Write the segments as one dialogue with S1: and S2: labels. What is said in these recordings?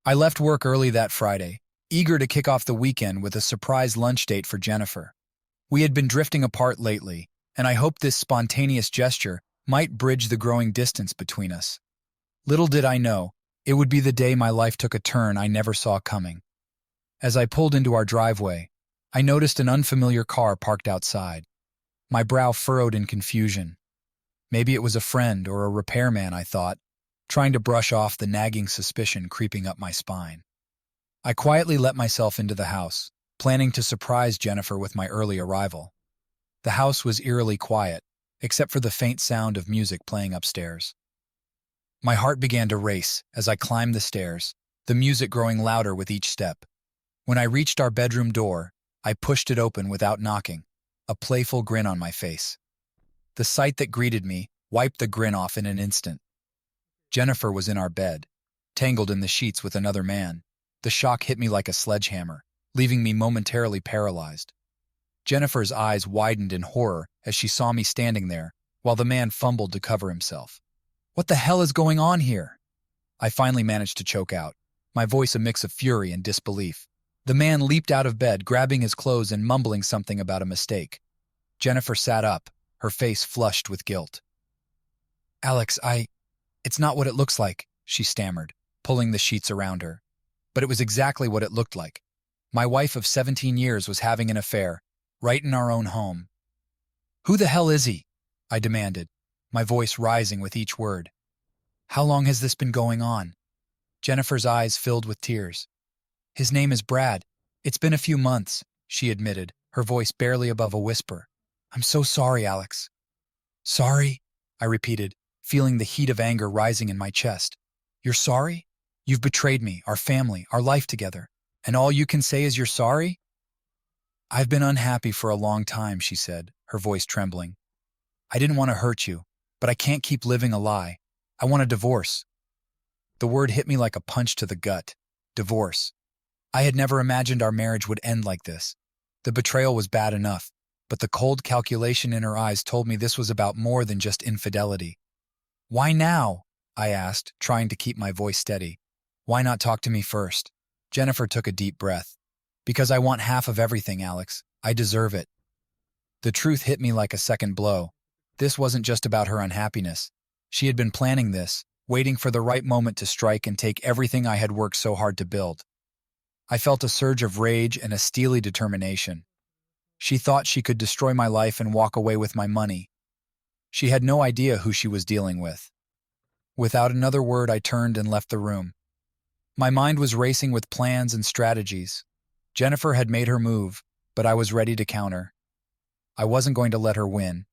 S1: I left work early that Friday, eager to kick off the weekend with a surprise lunch date for Jennifer. We had been drifting apart lately, and I hoped this spontaneous gesture might bridge the growing distance between us. Little did I know, it would be the day my life took a turn I never saw coming. As I pulled into our driveway, I noticed an unfamiliar car parked outside. My brow furrowed in confusion. Maybe it was a friend or a repairman, I thought, trying to brush off the nagging suspicion creeping up my spine. I quietly let myself into the house, planning to surprise Jennifer with my early arrival. The house was eerily quiet, except for the faint sound of music playing upstairs. My heart began to race as I climbed the stairs, the music growing louder with each step. When I reached our bedroom door, I pushed it open without knocking, a playful grin on my face. The sight that greeted me wiped the grin off in an instant. Jennifer was in our bed, tangled in the sheets with another man. The shock hit me like a sledgehammer, leaving me momentarily paralyzed. Jennifer's eyes widened in horror as she saw me standing there, while the man fumbled to cover himself. "What the hell is going on here?" I finally managed to choke out, my voice a mix of fury and disbelief. The man leaped out of bed, grabbing his clothes and mumbling something about a mistake. Jennifer sat up, her face flushed with guilt. "Alex, it's not what it looks like," she stammered, pulling the sheets around her. But it was exactly what it looked like. My wife of 17 years was having an affair, right in our own home. "Who the hell is he?" I demanded, my voice rising with each word. "How long has this been going on?" Jennifer's eyes filled with tears. "His name is Brad. It's been a few months," she admitted, her voice barely above a whisper. "I'm so sorry, Alex." "Sorry?" I repeated, feeling the heat of anger rising in my chest. "You're sorry? You've betrayed me, our family, our life together, and all you can say is you're sorry?" "I've been unhappy for a long time," she said, her voice trembling. "I didn't want to hurt you, but I can't keep living a lie. I want a divorce." The word hit me like a punch to the gut. Divorce. I had never imagined our marriage would end like this. The betrayal was bad enough, but the cold calculation in her eyes told me this was about more than just infidelity. "Why now?" I asked, trying to keep my voice steady. "Why not talk to me first?" Jennifer took a deep breath. "Because I want half of everything, Alex. I deserve it." The truth hit me like a second blow. This wasn't just about her unhappiness. She had been planning this, waiting for the right moment to strike and take everything I had worked so hard to build. I felt a surge of rage and a steely determination. She thought she could destroy my life and walk away with my money. She had no idea who she was dealing with. Without another word, I turned and left the room. My mind was racing with plans and strategies. Jennifer had made her move, but I was ready to counter. I wasn't going to let her win.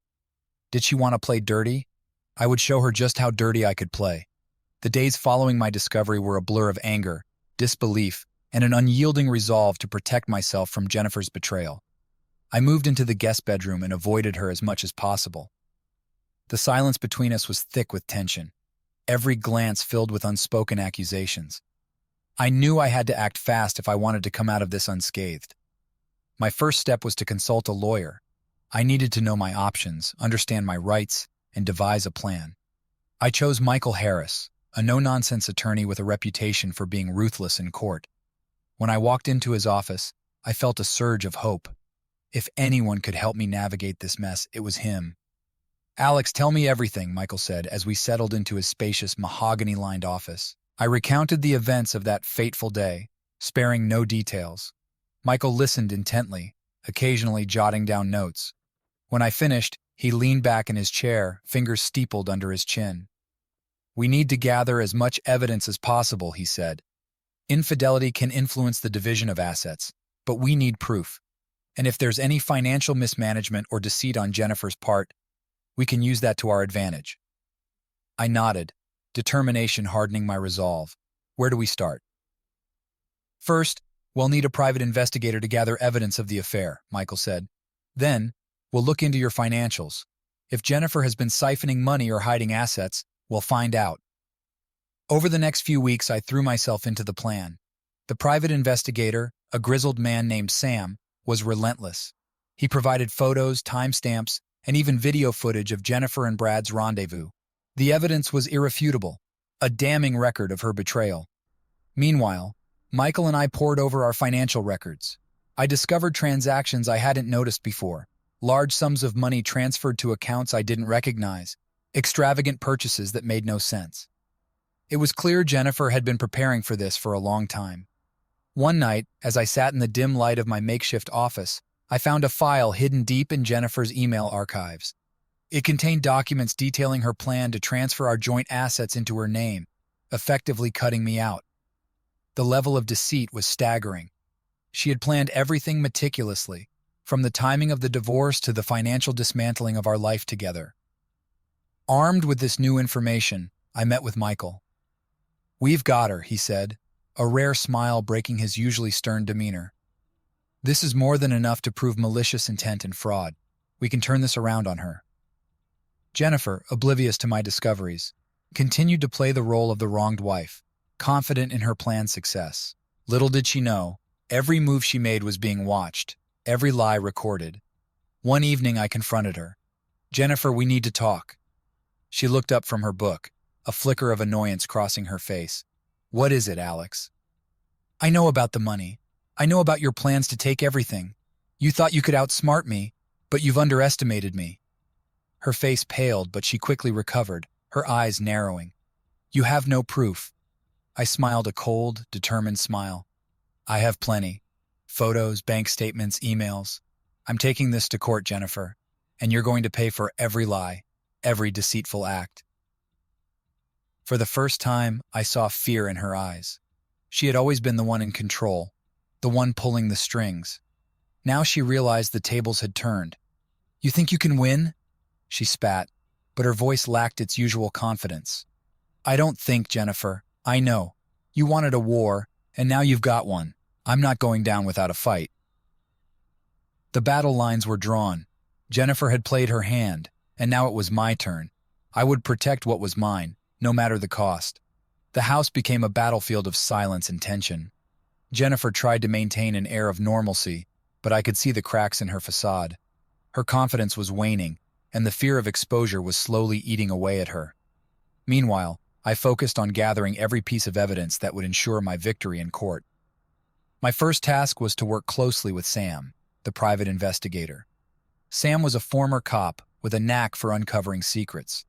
S1: Did she want to play dirty? I would show her just how dirty I could play. The days following my discovery were a blur of anger, disbelief, and an unyielding resolve to protect myself from Jennifer's betrayal. I moved into the guest bedroom and avoided her as much as possible. The silence between us was thick with tension, every glance filled with unspoken accusations. I knew I had to act fast if I wanted to come out of this unscathed. My first step was to consult a lawyer. I needed to know my options, understand my rights, and devise a plan. I chose Michael Harris, a no-nonsense attorney with a reputation for being ruthless in court. When I walked into his office, I felt a surge of hope. If anyone could help me navigate this mess, it was him. "Alex, tell me everything," Michael said as we settled into his spacious, mahogany-lined office. I recounted the events of that fateful day, sparing no details. Michael listened intently, occasionally jotting down notes. When I finished, he leaned back in his chair, fingers steepled under his chin. "We need to gather as much evidence as possible," he said. "Infidelity can influence the division of assets, but we need proof. And if there's any financial mismanagement or deceit on Jennifer's part, we can use that to our advantage." I nodded, determination hardening my resolve. "Where do we start?" "First, we'll need a private investigator to gather evidence of the affair," Michael said. "Then, we'll look into your financials. If Jennifer has been siphoning money or hiding assets, we'll find out." Over the next few weeks, I threw myself into the plan. The private investigator, a grizzled man named Sam, was relentless. He provided photos, timestamps, and even video footage of Jennifer and Brad's rendezvous. The evidence was irrefutable, a damning record of her betrayal. Meanwhile, Michael and I pored over our financial records. I discovered transactions I hadn't noticed before, large sums of money transferred to accounts I didn't recognize, extravagant purchases that made no sense. It was clear Jennifer had been preparing for this for a long time. One night, as I sat in the dim light of my makeshift office, I found a file hidden deep in Jennifer's email archives. It contained documents detailing her plan to transfer our joint assets into her name, effectively cutting me out. The level of deceit was staggering. She had planned everything meticulously, from the timing of the divorce to the financial dismantling of our life together. Armed with this new information, I met with Michael. "We've got her," he said, a rare smile breaking his usually stern demeanor. "This is more than enough to prove malicious intent and fraud. We can turn this around on her." Jennifer, oblivious to my discoveries, continued to play the role of the wronged wife, confident in her plan's success. Little did she know, every move she made was being watched, every lie recorded. One evening I confronted her. "Jennifer, we need to talk." She looked up from her book, a flicker of annoyance crossing her face. "What is it, Alex?" "I know about the money. I know about your plans to take everything. You thought you could outsmart me, but you've underestimated me." Her face paled, but she quickly recovered, her eyes narrowing. "You have no proof." I smiled a cold, determined smile. "I have plenty. Photos, bank statements, emails. I'm taking this to court, Jennifer, and you're going to pay for every lie, every deceitful act." For the first time, I saw fear in her eyes. She had always been the one in control, the one pulling the strings. Now she realized the tables had turned. "You think you can win?" She spat, but her voice lacked its usual confidence. "I don't think, Jennifer. I know. You wanted a war, and now you've got one. I'm not going down without a fight." The battle lines were drawn. Jennifer had played her hand, and now it was my turn. I would protect what was mine, no matter the cost. The house became a battlefield of silence and tension. Jennifer tried to maintain an air of normalcy, but I could see the cracks in her facade. Her confidence was waning, and the fear of exposure was slowly eating away at her. Meanwhile, I focused on gathering every piece of evidence that would ensure my victory in court. My first task was to work closely with Sam, the private investigator. Sam was a former cop with a knack for uncovering secrets.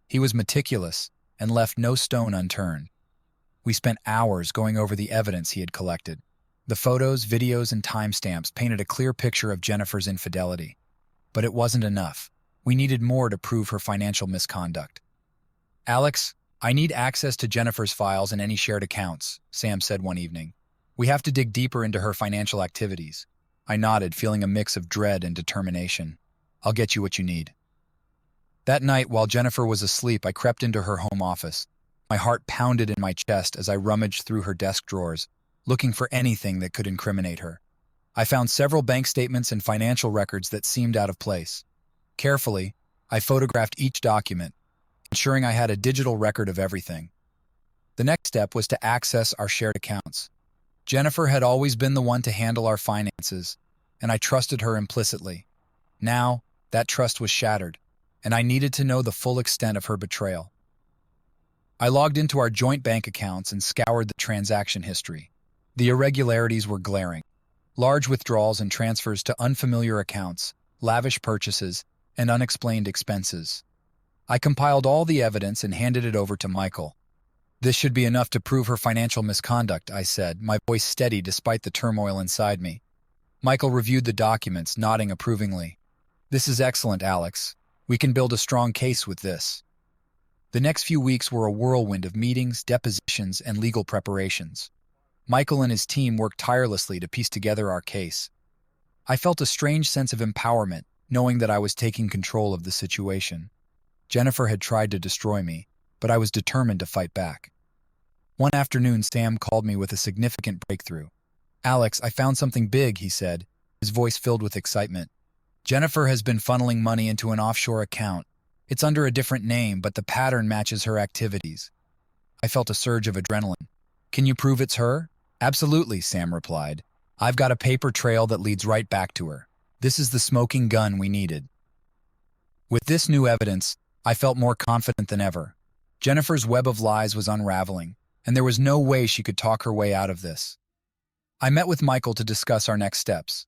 S1: He was meticulous and left no stone unturned. We spent hours going over the evidence he had collected. The photos, videos, and timestamps painted a clear picture of Jennifer's infidelity. But it wasn't enough. We needed more to prove her financial misconduct. "Alex, I need access to Jennifer's files and any shared accounts," Sam said one evening. "We have to dig deeper into her financial activities." I nodded, feeling a mix of dread and determination. "I'll get you what you need." That night, while Jennifer was asleep, I crept into her home office. My heart pounded in my chest as I rummaged through her desk drawers, looking for anything that could incriminate her. I found several bank statements and financial records that seemed out of place. Carefully, I photographed each document, ensuring I had a digital record of everything. The next step was to access our shared accounts. Jennifer had always been the one to handle our finances, and I trusted her implicitly. Now, that trust was shattered, and I needed to know the full extent of her betrayal. I logged into our joint bank accounts and scoured the transaction history. The irregularities were glaring. Large withdrawals and transfers to unfamiliar accounts, lavish purchases, and unexplained expenses. I compiled all the evidence and handed it over to Michael. "This should be enough to prove her financial misconduct," I said, my voice steady despite the turmoil inside me. Michael reviewed the documents, nodding approvingly. "This is excellent, Alex. We can build a strong case with this." The next few weeks were a whirlwind of meetings, depositions, and legal preparations. Michael and his team worked tirelessly to piece together our case. I felt a strange sense of empowerment, knowing that I was taking control of the situation. Jennifer had tried to destroy me, but I was determined to fight back. One afternoon, Sam called me with a significant breakthrough. "Alex, I found something big," he said, his voice filled with excitement. "Jennifer has been funneling money into an offshore account. It's under a different name, but the pattern matches her activities." I felt a surge of adrenaline. "Can you prove it's her?" "Absolutely," Sam replied. "I've got a paper trail that leads right back to her. This is the smoking gun we needed." With this new evidence, I felt more confident than ever. Jennifer's web of lies was unraveling, and there was no way she could talk her way out of this. I met with Michael to discuss our next steps.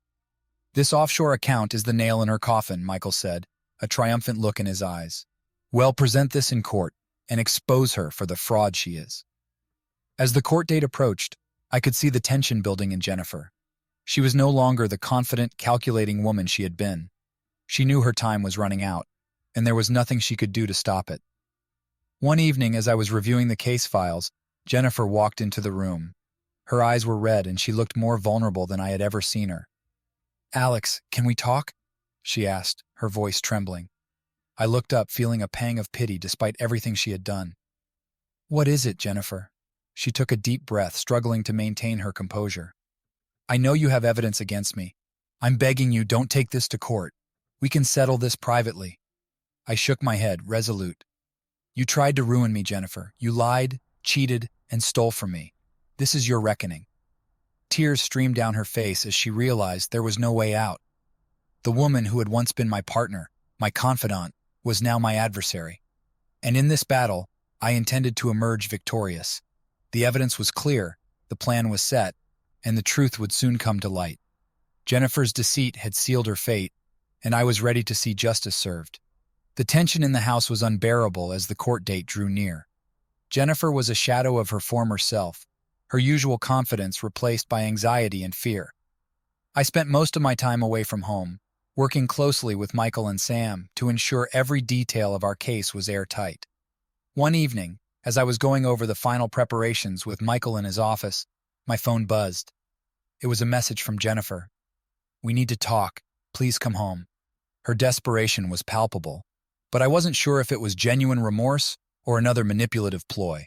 S1: "This offshore account is the nail in her coffin," Michael said, a triumphant look in his eyes. "Well, present this in court and expose her for the fraud she is." As the court date approached, I could see the tension building in Jennifer. She was no longer the confident, calculating woman she had been. She knew her time was running out, and there was nothing she could do to stop it. One evening, as I was reviewing the case files, Jennifer walked into the room. Her eyes were red, and she looked more vulnerable than I had ever seen her. "Alex, can we talk?" she asked, her voice trembling. I looked up, feeling a pang of pity despite everything she had done. "What is it, Jennifer?" She took a deep breath, struggling to maintain her composure. "I know you have evidence against me. I'm begging you, don't take this to court. We can settle this privately." I shook my head, resolute. "You tried to ruin me, Jennifer. You lied, cheated, and stole from me. This is your reckoning." Tears streamed down her face as she realized there was no way out. The woman who had once been my partner, my confidant, was now my adversary. And in this battle, I intended to emerge victorious. The evidence was clear, the plan was set, and the truth would soon come to light. Jennifer's deceit had sealed her fate, and I was ready to see justice served. The tension in the house was unbearable as the court date drew near. Jennifer was a shadow of her former self, her usual confidence replaced by anxiety and fear. I spent most of my time away from home, working closely with Michael and Sam to ensure every detail of our case was airtight. One evening, as I was going over the final preparations with Michael in his office, my phone buzzed. It was a message from Jennifer. "We need to talk. Please come home." Her desperation was palpable, but I wasn't sure if it was genuine remorse or another manipulative ploy.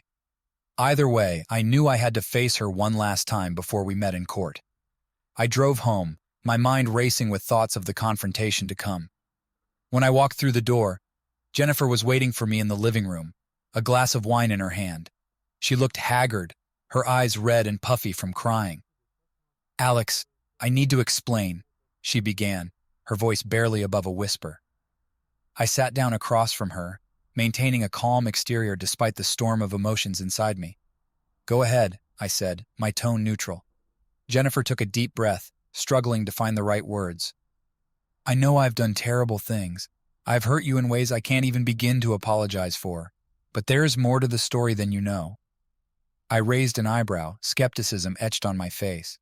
S1: Either way, I knew I had to face her one last time before we met in court. I drove home, my mind racing with thoughts of the confrontation to come. When I walked through the door, Jennifer was waiting for me in the living room, a glass of wine in her hand. She looked haggard, her eyes red and puffy from crying. "Alex, I need to explain," she began, her voice barely above a whisper. I sat down across from her, maintaining a calm exterior despite the storm of emotions inside me. "Go ahead," I said, my tone neutral. Jennifer took a deep breath, struggling to find the right words. "I know I've done terrible things. I've hurt you in ways I can't even begin to apologize for. But there is more to the story than you know." I raised an eyebrow, skepticism etched on my face.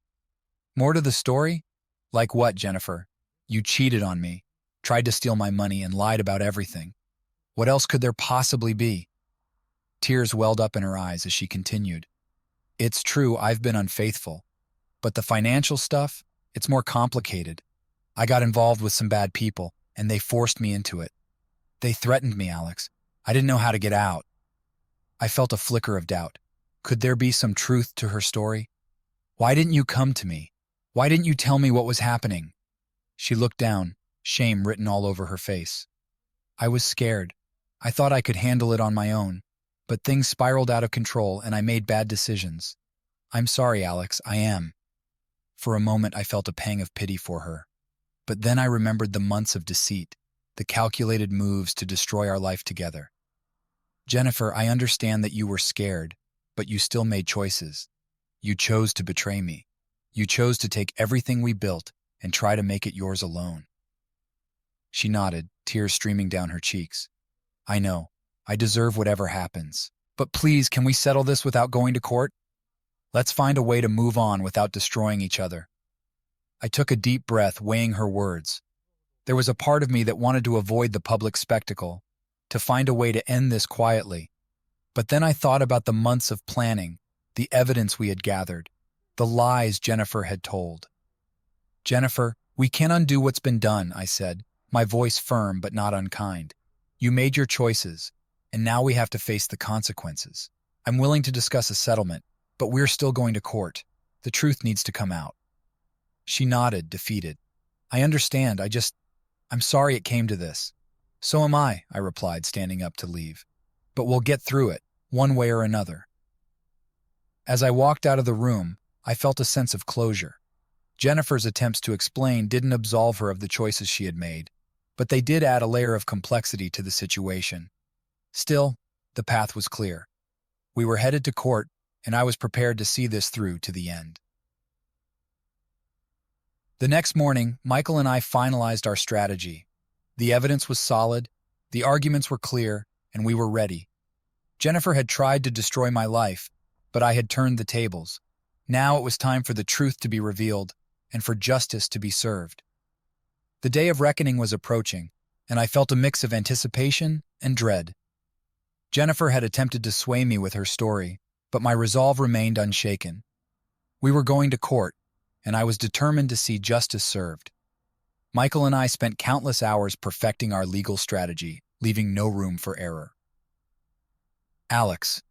S1: "More to the story? Like what, Jennifer? You cheated on me, tried to steal my money, and lied about everything. What else could there possibly be?" Tears welled up in her eyes as she continued. "It's true, I've been unfaithful. But the financial stuff, it's more complicated. I got involved with some bad people, and they forced me into it. They threatened me, Alex. I didn't know how to get out." I felt a flicker of doubt. Could there be some truth to her story? "Why didn't you come to me? Why didn't you tell me what was happening?" She looked down, shame written all over her face. "I was scared. I thought I could handle it on my own, but things spiraled out of control and I made bad decisions. I'm sorry, Alex, I am." For a moment, I felt a pang of pity for her. But then I remembered the months of deceit, the calculated moves to destroy our life together. "Jennifer, I understand that you were scared, but you still made choices. You chose to betray me. You chose to take everything we built and try to make it yours alone." She nodded, tears streaming down her cheeks. "I know. I deserve whatever happens. But please, can we settle this without going to court? Let's find a way to move on without destroying each other." I took a deep breath, weighing her words. There was a part of me that wanted to avoid the public spectacle, to find a way to end this quietly. But then I thought about the months of planning, the evidence we had gathered, the lies Jennifer had told. "Jennifer, we can't undo what's been done," I said, my voice firm but not unkind. "You made your choices, and now we have to face the consequences. I'm willing to discuss a settlement, but we're still going to court. The truth needs to come out." She nodded, defeated. "I understand, I'm sorry it came to this." "So am I," replied, standing up to leave. "But we'll get through it, one way or another." As I walked out of the room, I felt a sense of closure. Jennifer's attempts to explain didn't absolve her of the choices she had made, but they did add a layer of complexity to the situation. Still, the path was clear. We were headed to court, and I was prepared to see this through to the end. The next morning, Michael and I finalized our strategy. The evidence was solid, the arguments were clear, and we were ready. Jennifer had tried to destroy my life, but I had turned the tables. Now it was time for the truth to be revealed and for justice to be served. The day of reckoning was approaching, and I felt a mix of anticipation and dread. Jennifer had attempted to sway me with her story, but my resolve remained unshaken. We were going to court, and I was determined to see justice served. Michael and I spent countless hours perfecting our legal strategy, leaving no room for error. Alex,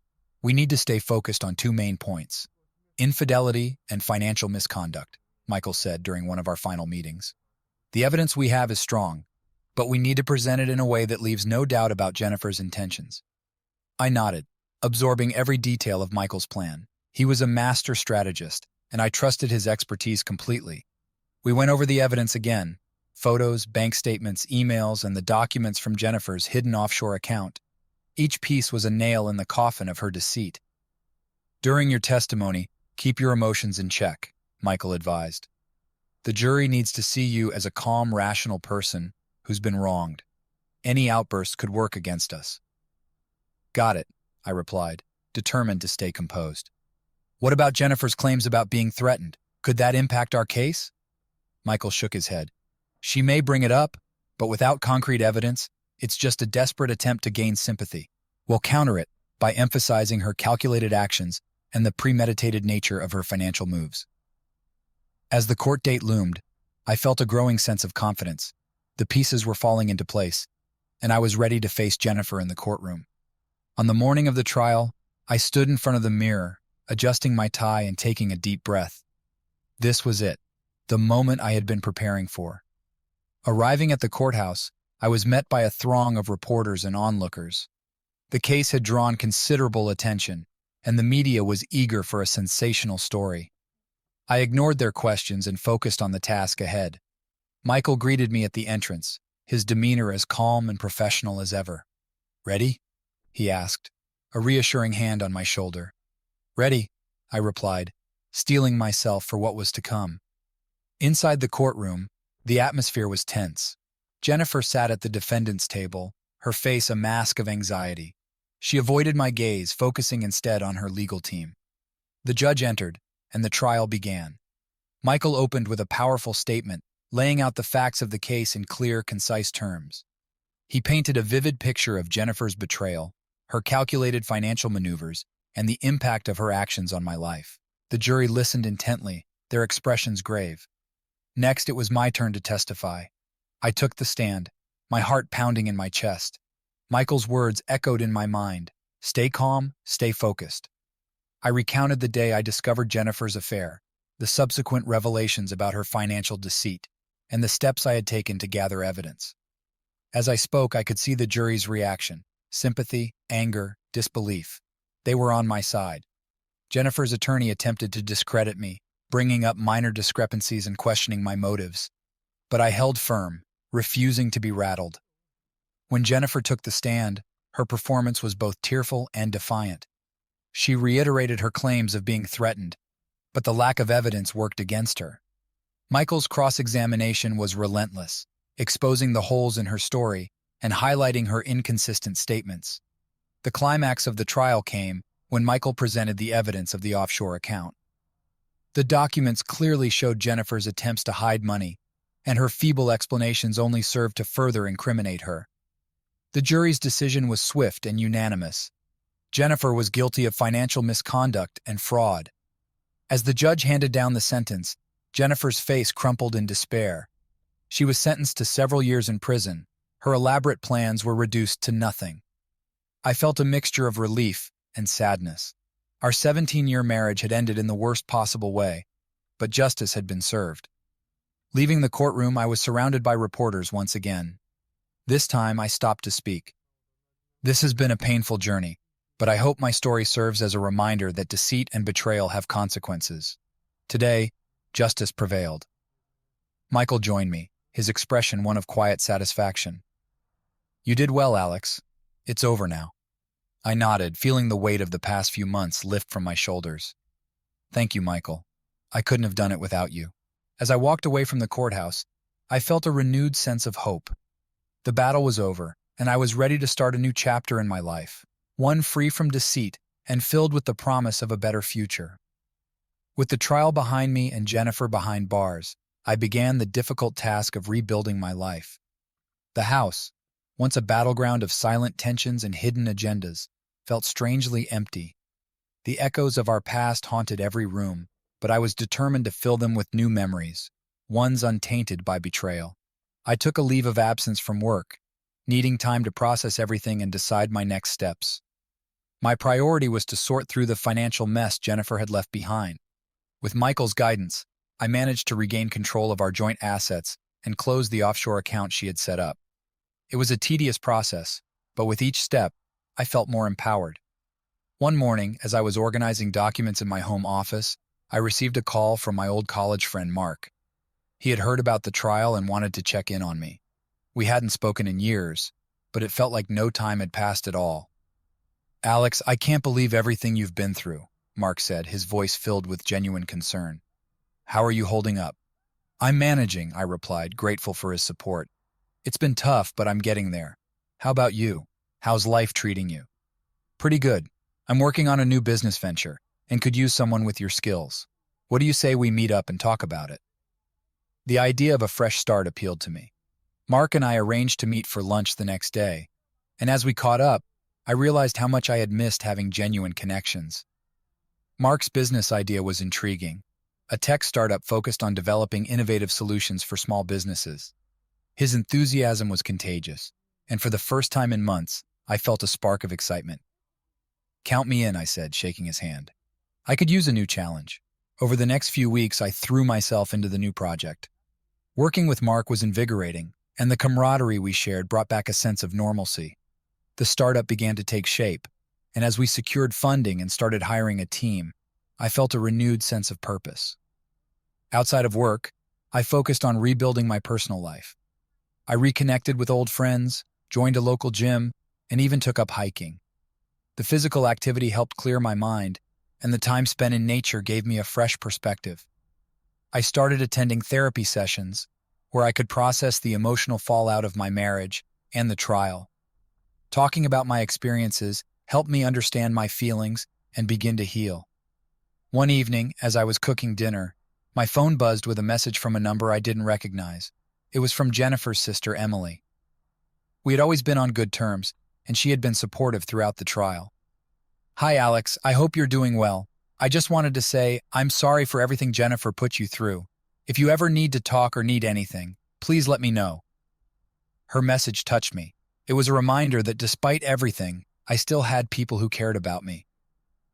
S1: we need to stay focused on two main points: infidelity and financial misconduct, Michael said during one of our final meetings. The evidence we have is strong, but we need to present it in a way that leaves no doubt about Jennifer's intentions. I nodded, absorbing every detail of Michael's plan. He was a master strategist, and I trusted his expertise completely. We went over the evidence again: photos, bank statements, emails, and the documents from Jennifer's hidden offshore account. Each piece was a nail in the coffin of her deceit. During your testimony, keep your emotions in check, Michael advised. The jury needs to see you as a calm, rational person who's been wronged. Any outburst could work against us. Got it, I replied, determined to stay composed. What about Jennifer's claims about being threatened? Could that impact our case? Michael shook his head. She may bring it up, but without concrete evidence, it's just a desperate attempt to gain sympathy. We'll counter it by emphasizing her calculated actions and the premeditated nature of her financial moves. As the court date loomed, I felt a growing sense of confidence. The pieces were falling into place, and I was ready to face Jennifer in the courtroom. On the morning of the trial, I stood in front of the mirror, adjusting my tie and taking a deep breath. This was it, the moment I had been preparing for. Arriving at the courthouse, I was met by a throng of reporters and onlookers. The case had drawn considerable attention, and the media was eager for a sensational story. I ignored their questions and focused on the task ahead. Michael greeted me at the entrance, his demeanor as calm and professional as ever. "Ready?" he asked, a reassuring hand on my shoulder. "Ready," I replied, steeling myself for what was to come. Inside the courtroom, the atmosphere was tense. Jennifer sat at the defendant's table, her face a mask of anxiety. She avoided my gaze, focusing instead on her legal team. The judge entered, and the trial began. Michael opened with a powerful statement, laying out the facts of the case in clear, concise terms. He painted a vivid picture of Jennifer's betrayal, her calculated financial maneuvers, and the impact of her actions on my life. The jury listened intently, their expressions grave. Next, it was my turn to testify. I took the stand, my heart pounding in my chest. Michael's words echoed in my mind: "Stay calm, stay focused." I recounted the day I discovered Jennifer's affair, the subsequent revelations about her financial deceit, and the steps I had taken to gather evidence. As I spoke, I could see the jury's reaction: sympathy, anger, disbelief. They were on my side. Jennifer's attorney attempted to discredit me, bringing up minor discrepancies and questioning my motives. But I held firm, refusing to be rattled. When Jennifer took the stand, her performance was both tearful and defiant. She reiterated her claims of being threatened, but the lack of evidence worked against her. Michael's cross-examination was relentless, exposing the holes in her story and highlighting her inconsistent statements. The climax of the trial came when Michael presented the evidence of the offshore account. The documents clearly showed Jennifer's attempts to hide money, and her feeble explanations only served to further incriminate her. The jury's decision was swift and unanimous. Jennifer was guilty of financial misconduct and fraud. As the judge handed down the sentence, Jennifer's face crumpled in despair. She was sentenced to several years in prison. Her elaborate plans were reduced to nothing. I felt a mixture of relief and sadness. Our 17-year marriage had ended in the worst possible way, but justice had been served. Leaving the courtroom, I was surrounded by reporters once again. This time, I stopped to speak. "This has been a painful journey, but I hope my story serves as a reminder that deceit and betrayal have consequences. Today, justice prevailed." Michael joined me, his expression one of quiet satisfaction. "You did well, Alex. It's over now." I nodded, feeling the weight of the past few months lift from my shoulders. Thank you, Michael. I couldn't have done it without you. As I walked away from the courthouse, I felt a renewed sense of hope. The battle was over, and I was ready to start a new chapter in my life, one free from deceit and filled with the promise of a better future. With the trial behind me and Jennifer behind bars, I began the difficult task of rebuilding my life. The house, once a battleground of silent tensions and hidden agendas, felt strangely empty. The echoes of our past haunted every room, but I was determined to fill them with new memories, ones untainted by betrayal. I took a leave of absence from work, needing time to process everything and decide my next steps. My priority was to sort through the financial mess Jennifer had left behind. With Michael's guidance, I managed to regain control of our joint assets and close the offshore account she had set up. It was a tedious process, but with each step, I felt more empowered. One morning, as I was organizing documents in my home office, I received a call from my old college friend Mark. He had heard about the trial and wanted to check in on me. We hadn't spoken in years, but it felt like no time had passed at all. "Alex, I can't believe everything you've been through," Mark said, his voice filled with genuine concern. "How are you holding up?" "I'm managing," I replied, grateful for his support. "It's been tough, but I'm getting there. How about you? How's life treating you?" "Pretty good. I'm working on a new business venture and could use someone with your skills. What do you say we meet up and talk about it?" The idea of a fresh start appealed to me. Mark and I arranged to meet for lunch the next day, and as we caught up, I realized how much I had missed having genuine connections. Mark's business idea was intriguing, a tech startup focused on developing innovative solutions for small businesses. His enthusiasm was contagious, and for the first time in months, I felt a spark of excitement. "Count me in," I said, shaking his hand. I could use a new challenge. Over the next few weeks, I threw myself into the new project. Working with Mark was invigorating, and the camaraderie we shared brought back a sense of normalcy. The startup began to take shape, and as we secured funding and started hiring a team, I felt a renewed sense of purpose. Outside of work, I focused on rebuilding my personal life. I reconnected with old friends, joined a local gym, and even took up hiking. The physical activity helped clear my mind, and the time spent in nature gave me a fresh perspective. I started attending therapy sessions, where I could process the emotional fallout of my marriage and the trial. Talking about my experiences helped me understand my feelings and begin to heal. One evening, as I was cooking dinner, my phone buzzed with a message from a number I didn't recognize. It was from Jennifer's sister, Emily. We had always been on good terms, and she had been supportive throughout the trial. "Hi, Alex. I hope you're doing well. I just wanted to say, I'm sorry for everything Jennifer put you through. If you ever need to talk or need anything, please let me know." Her message touched me. It was a reminder that despite everything, I still had people who cared about me.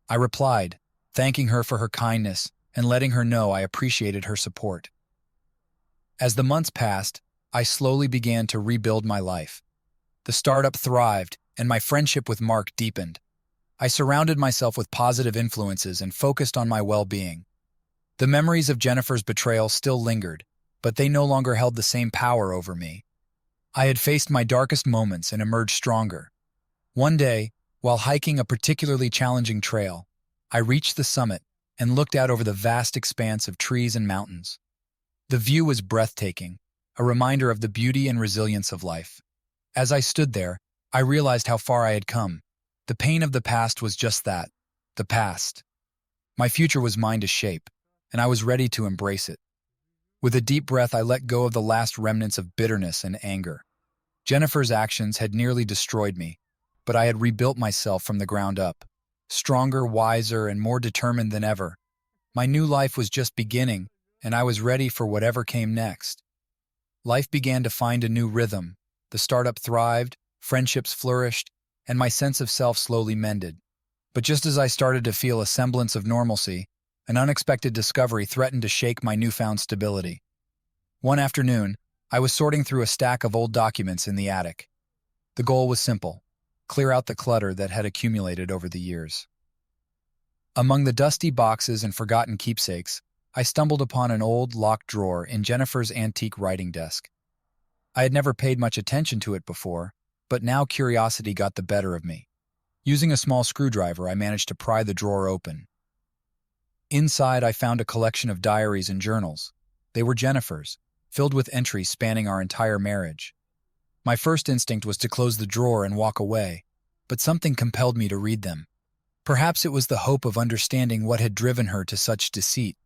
S1: I replied, thanking her for her kindness and letting her know I appreciated her support. As the months passed, I slowly began to rebuild my life. The startup thrived, and my friendship with Mark deepened. I surrounded myself with positive influences and focused on my well-being. The memories of Jennifer's betrayal still lingered, but they no longer held the same power over me. I had faced my darkest moments and emerged stronger. One day, while hiking a particularly challenging trail, I reached the summit and looked out over the vast expanse of trees and mountains. The view was breathtaking, a reminder of the beauty and resilience of life. As I stood there, I realized how far I had come. The pain of the past was just that, the past. My future was mine to shape, and I was ready to embrace it. With a deep breath, I let go of the last remnants of bitterness and anger. Jennifer's actions had nearly destroyed me, but I had rebuilt myself from the ground up, stronger, wiser, and more determined than ever. My new life was just beginning, and I was ready for whatever came next. Life began to find a new rhythm. The startup thrived, friendships flourished, and my sense of self slowly mended. But just as I started to feel a semblance of normalcy, an unexpected discovery threatened to shake my newfound stability. One afternoon, I was sorting through a stack of old documents in the attic. The goal was simple: clear out the clutter that had accumulated over the years. Among the dusty boxes and forgotten keepsakes, I stumbled upon an old, locked drawer in Jennifer's antique writing desk. I had never paid much attention to it before, but now curiosity got the better of me. Using a small screwdriver, I managed to pry the drawer open. Inside, I found a collection of diaries and journals. They were Jennifer's, filled with entries spanning our entire marriage. My first instinct was to close the drawer and walk away, but something compelled me to read them. Perhaps it was the hope of understanding what had driven her to such deceit.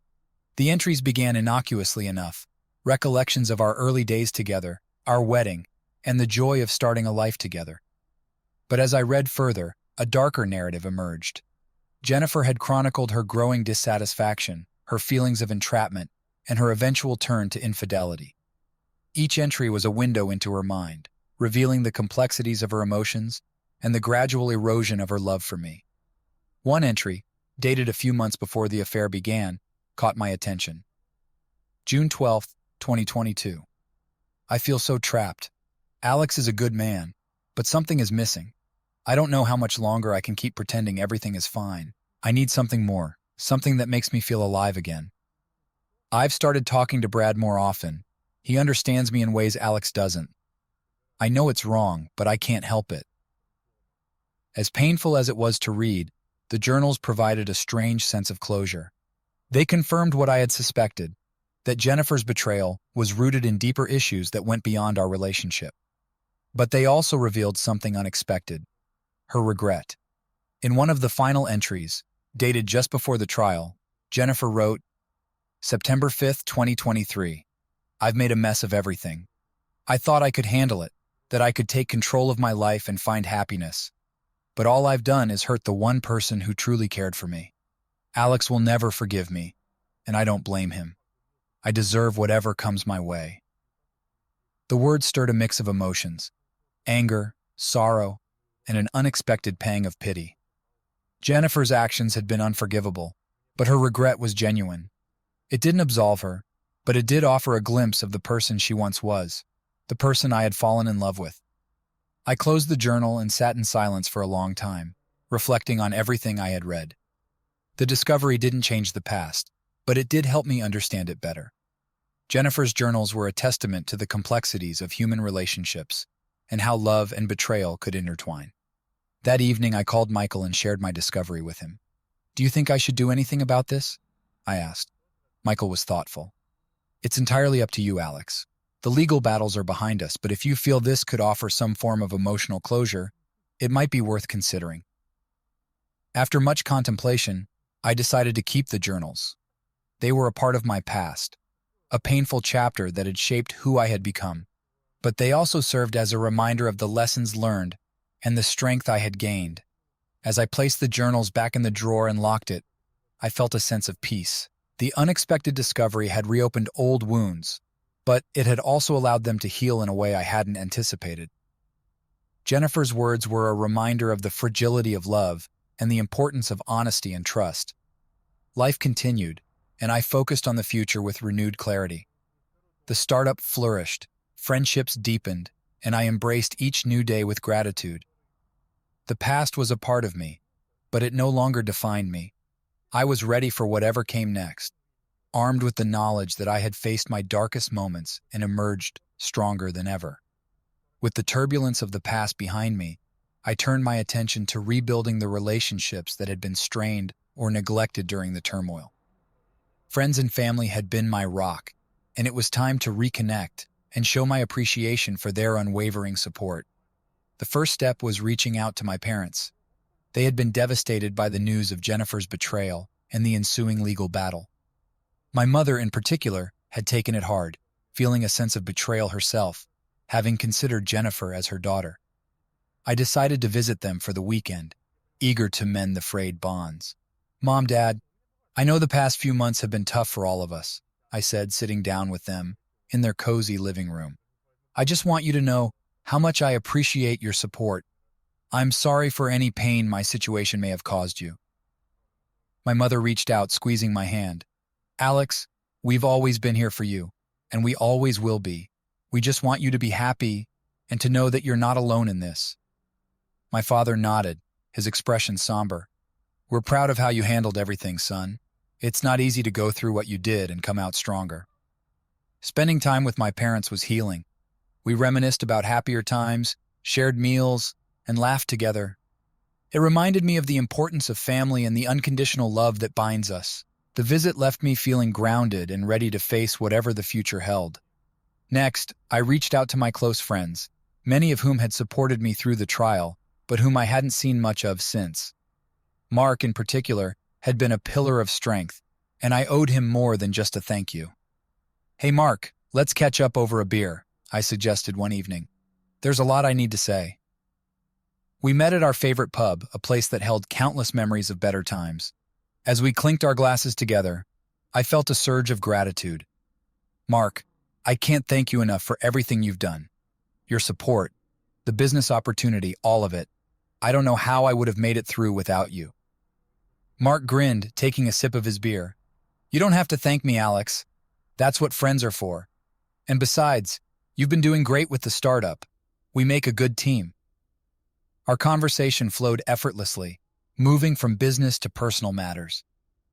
S1: The entries began innocuously enough, recollections of our early days together, our wedding, and the joy of starting a life together. But as I read further, a darker narrative emerged. Jennifer had chronicled her growing dissatisfaction, her feelings of entrapment, and her eventual turn to infidelity. Each entry was a window into her mind, revealing the complexities of her emotions and the gradual erosion of her love for me. One entry, dated a few months before the affair began, caught my attention. June 12, 2022. I feel so trapped. Alex is a good man, but something is missing. I don't know how much longer I can keep pretending everything is fine. I need something more, something that makes me feel alive again. I've started talking to Brad more often. He understands me in ways Alex doesn't. I know it's wrong, but I can't help it. As painful as it was to read, the journals provided a strange sense of closure. They confirmed what I had suspected, that Jennifer's betrayal was rooted in deeper issues that went beyond our relationship. But they also revealed something unexpected: her regret. In one of the final entries, dated just before the trial, Jennifer wrote, September 5, 2023. I've made a mess of everything. I thought I could handle it, that I could take control of my life and find happiness. But all I've done is hurt the one person who truly cared for me. Alex will never forgive me, and I don't blame him. I deserve whatever comes my way. The words stirred a mix of emotions: anger, sorrow, and an unexpected pang of pity. Jennifer's actions had been unforgivable, but her regret was genuine. It didn't absolve her, but it did offer a glimpse of the person she once was, the person I had fallen in love with. I closed the journal and sat in silence for a long time, reflecting on everything I had read. The discovery didn't change the past, but it did help me understand it better. Jennifer's journals were a testament to the complexities of human relationships and how love and betrayal could intertwine. That evening, I called Michael and shared my discovery with him. "Do you think I should do anything about this?" I asked. Michael was thoughtful. "It's entirely up to you, Alex. The legal battles are behind us, but if you feel this could offer some form of emotional closure, it might be worth considering." After much contemplation, I decided to keep the journals. They were a part of my past, a painful chapter that had shaped who I had become. But they also served as a reminder of the lessons learned and the strength I had gained. As I placed the journals back in the drawer and locked it, I felt a sense of peace. The unexpected discovery had reopened old wounds, but it had also allowed them to heal in a way I hadn't anticipated. Jennifer's words were a reminder of the fragility of love and the importance of honesty and trust. Life continued, and I focused on the future with renewed clarity. The startup flourished, friendships deepened, and I embraced each new day with gratitude. The past was a part of me, but it no longer defined me. I was ready for whatever came next, armed with the knowledge that I had faced my darkest moments and emerged stronger than ever. With the turbulence of the past behind me, I turned my attention to rebuilding the relationships that had been strained or neglected during the turmoil. Friends and family had been my rock, and it was time to reconnect and show my appreciation for their unwavering support. The first step was reaching out to my parents. They had been devastated by the news of Jennifer's betrayal and the ensuing legal battle. My mother, in particular, had taken it hard, feeling a sense of betrayal herself, having considered Jennifer as her daughter. I decided to visit them for the weekend, eager to mend the frayed bonds. "Mom, Dad, I know the past few months have been tough for all of us," I said, sitting down with them in their cozy living room. "I just want you to know how much I appreciate your support. I'm sorry for any pain my situation may have caused you." My mother reached out, squeezing my hand. "Alex, we've always been here for you, and we always will be. We just want you to be happy and to know that you're not alone in this." My father nodded, his expression somber. "We're proud of how you handled everything, son. It's not easy to go through what you did and come out stronger." Spending time with my parents was healing. We reminisced about happier times, shared meals, and laughed together. It reminded me of the importance of family and the unconditional love that binds us. The visit left me feeling grounded and ready to face whatever the future held. Next, I reached out to my close friends, many of whom had supported me through the trial, but whom I hadn't seen much of since. Mark, in particular, had been a pillar of strength, and I owed him more than just a thank you. "Hey Mark, let's catch up over a beer," I suggested one evening. "There's a lot I need to say." We met at our favorite pub, a place that held countless memories of better times. As we clinked our glasses together, I felt a surge of gratitude. "Mark, I can't thank you enough for everything you've done. Your support, the business opportunity, all of it. I don't know how I would have made it through without you." Mark grinned, taking a sip of his beer. "You don't have to thank me, Alex. That's what friends are for. And besides, you've been doing great with the startup. We make a good team." Our conversation flowed effortlessly, moving from business to personal matters.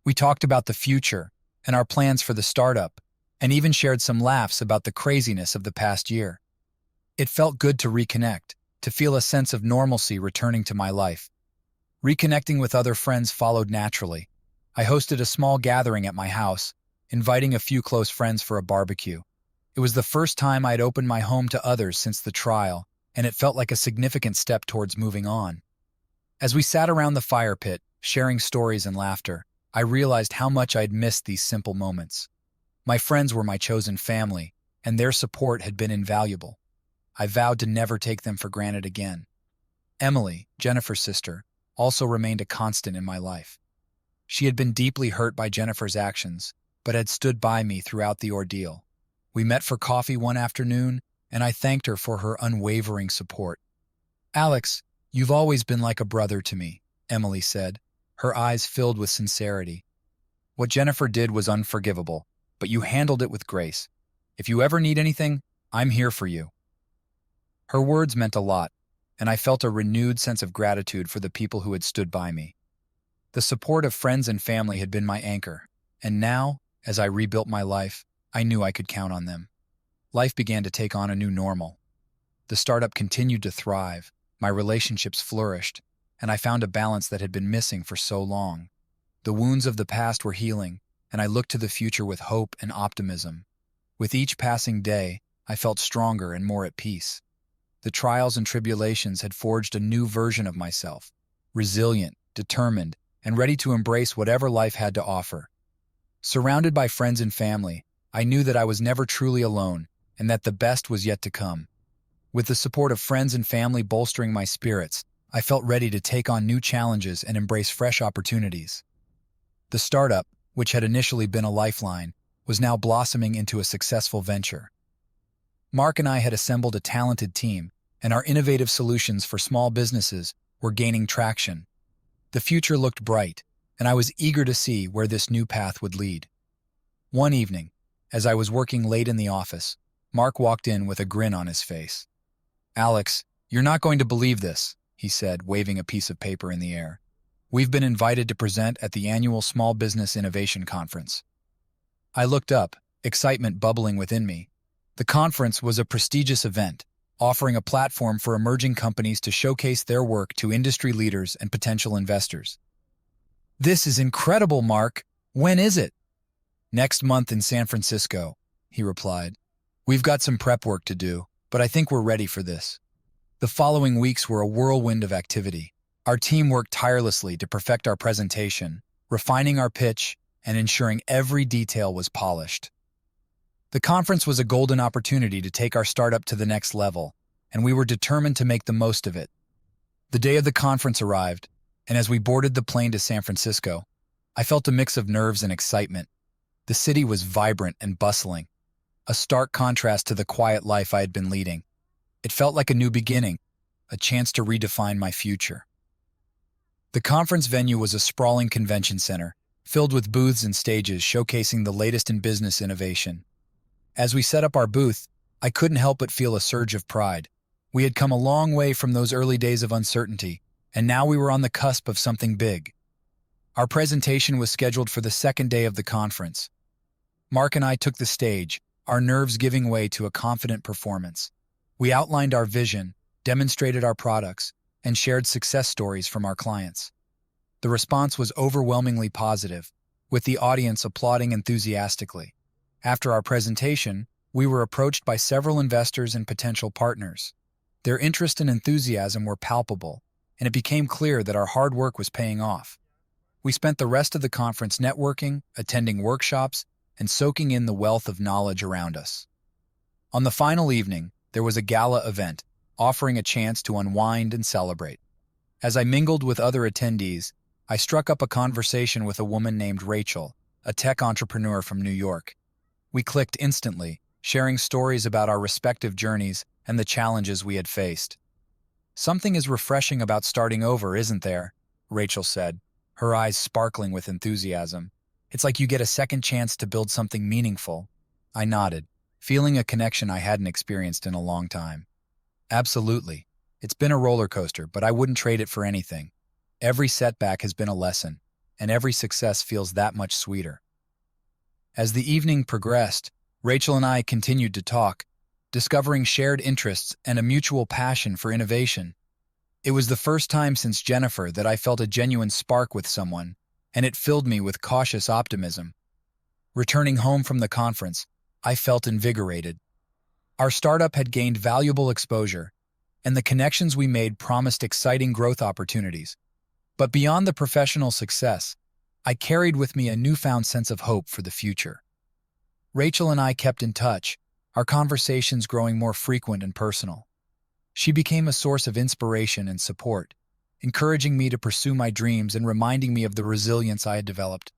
S1: We talked about the future and our plans for the startup, and even shared some laughs about the craziness of the past year. It felt good to reconnect, to feel a sense of normalcy returning to my life. Reconnecting with other friends followed naturally. I hosted a small gathering at my house, inviting a few close friends for a barbecue. It was the first time I had opened my home to others since the trial, and it felt like a significant step towards moving on. As we sat around the fire pit, sharing stories and laughter, I realized how much I'd missed these simple moments. My friends were my chosen family, and their support had been invaluable. I vowed to never take them for granted again. Emily, Jennifer's sister, also remained a constant in my life. She had been deeply hurt by Jennifer's actions, but had stood by me throughout the ordeal. We met for coffee one afternoon, and I thanked her for her unwavering support. "Alex, you've always been like a brother to me," Emily said, her eyes filled with sincerity. "What Jennifer did was unforgivable, but you handled it with grace. If you ever need anything, I'm here for you." Her words meant a lot, and I felt a renewed sense of gratitude for the people who had stood by me. The support of friends and family had been my anchor, and now, as I rebuilt my life, I knew I could count on them. Life began to take on a new normal. The startup continued to thrive, my relationships flourished, and I found a balance that had been missing for so long. The wounds of the past were healing, and I looked to the future with hope and optimism. With each passing day, I felt stronger and more at peace. The trials and tribulations had forged a new version of myself, resilient, determined, and ready to embrace whatever life had to offer. Surrounded by friends and family, I knew that I was never truly alone, and that the best was yet to come. With the support of friends and family bolstering my spirits, I felt ready to take on new challenges and embrace fresh opportunities. The startup, which had initially been a lifeline, was now blossoming into a successful venture. Mark and I had assembled a talented team, and our innovative solutions for small businesses were gaining traction. The future looked bright, and I was eager to see where this new path would lead. One evening, as I was working late in the office, Mark walked in with a grin on his face. "Alex, you're not going to believe this," he said, waving a piece of paper in the air. "We've been invited to present at the annual Small Business Innovation Conference." I looked up, excitement bubbling within me. The conference was a prestigious event, offering a platform for emerging companies to showcase their work to industry leaders and potential investors. "This is incredible, Mark. When is it?" "Next month in San Francisco," he replied. "We've got some prep work to do, but I think we're ready for this." The following weeks were a whirlwind of activity. Our team worked tirelessly to perfect our presentation, refining our pitch, and ensuring every detail was polished. The conference was a golden opportunity to take our startup to the next level, and we were determined to make the most of it. The day of the conference arrived, and as we boarded the plane to San Francisco, I felt a mix of nerves and excitement. The city was vibrant and bustling, a stark contrast to the quiet life I had been leading. It felt like a new beginning, a chance to redefine my future. The conference venue was a sprawling convention center, filled with booths and stages showcasing the latest in business innovation. As we set up our booth, I couldn't help but feel a surge of pride. We had come a long way from those early days of uncertainty, and now we were on the cusp of something big. Our presentation was scheduled for the second day of the conference. Mark and I took the stage, our nerves giving way to a confident performance. We outlined our vision, demonstrated our products, and shared success stories from our clients. The response was overwhelmingly positive, with the audience applauding enthusiastically. After our presentation, we were approached by several investors and potential partners. Their interest and enthusiasm were palpable, and it became clear that our hard work was paying off. We spent the rest of the conference networking, attending workshops, and soaking in the wealth of knowledge around us. On the final evening, there was a gala event, offering a chance to unwind and celebrate. As I mingled with other attendees, I struck up a conversation with a woman named Rachel, a tech entrepreneur from New York. We clicked instantly, sharing stories about our respective journeys and the challenges we had faced. "Something is refreshing about starting over, isn't there?" Rachel said, her eyes sparkling with enthusiasm. "It's like you get a second chance to build something meaningful." I nodded, feeling a connection I hadn't experienced in a long time. "Absolutely. It's been a roller coaster, but I wouldn't trade it for anything. Every setback has been a lesson, and every success feels that much sweeter." As the evening progressed, Rachel and I continued to talk, discovering shared interests and a mutual passion for innovation. It was the first time since Jennifer that I felt a genuine spark with someone, and it filled me with cautious optimism. Returning home from the conference, I felt invigorated. Our startup had gained valuable exposure, and the connections we made promised exciting growth opportunities. But beyond the professional success, I carried with me a newfound sense of hope for the future. Rachel and I kept in touch, our conversations growing more frequent and personal. She became a source of inspiration and support, encouraging me to pursue my dreams and reminding me of the resilience I had developed.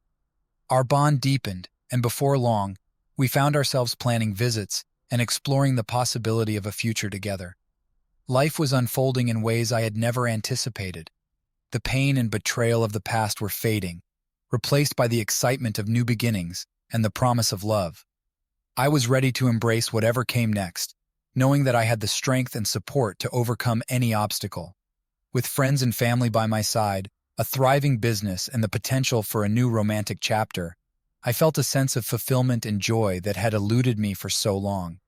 S1: Our bond deepened, and before long, we found ourselves planning visits and exploring the possibility of a future together. Life was unfolding in ways I had never anticipated. The pain and betrayal of the past were fading, replaced by the excitement of new beginnings and the promise of love. I was ready to embrace whatever came next, knowing that I had the strength and support to overcome any obstacle. With friends and family by my side, a thriving business, and the potential for a new romantic chapter, I felt a sense of fulfillment and joy that had eluded me for so long.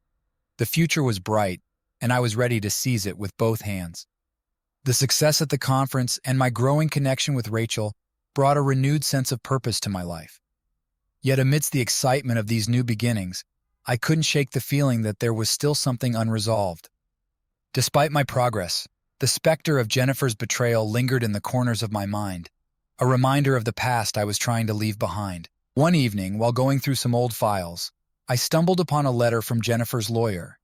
S1: The future was bright, and I was ready to seize it with both hands. The success at the conference and my growing connection with Rachel brought a renewed sense of purpose to my life. Yet amidst the excitement of these new beginnings, I couldn't shake the feeling that there was still something unresolved. Despite my progress, the specter of Jennifer's betrayal lingered in the corners of my mind, a reminder of the past I was trying to leave behind. One evening, while going through some old files, I stumbled upon a letter from Jennifer's lawyer.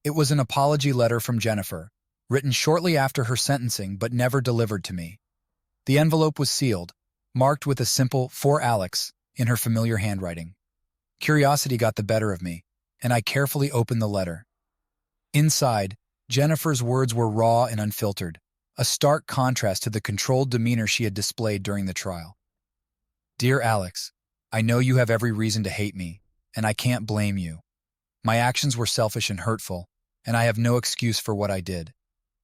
S1: It was an apology letter from Jennifer, written shortly after her sentencing but never delivered to me. The envelope was sealed, marked with a simple "For Alex" in her familiar handwriting. Curiosity got the better of me, and I carefully opened the letter. Inside, Jennifer's words were raw and unfiltered, a stark contrast to the controlled demeanor she had displayed during the trial. "Dear Alex, I know you have every reason to hate me, and I can't blame you. My actions were selfish and hurtful, and I have no excuse for what I did.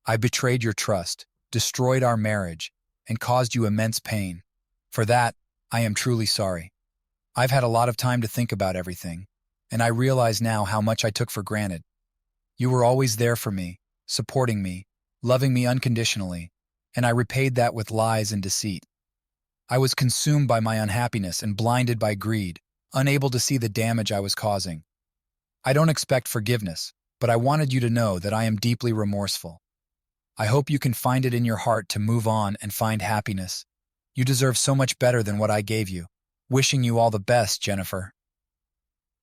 S1: I betrayed your trust, destroyed our marriage, and caused you immense pain. For that, I am truly sorry. I've had a lot of time to think about everything, and I realize now how much I took for granted. You were always there for me, supporting me, loving me unconditionally, and I repaid that with lies and deceit. I was consumed by my unhappiness and blinded by greed, unable to see the damage I was causing. I don't expect forgiveness, but I wanted you to know that I am deeply remorseful. I hope you can find it in your heart to move on and find happiness. You deserve so much better than what I gave you. Wishing you all the best, Jennifer."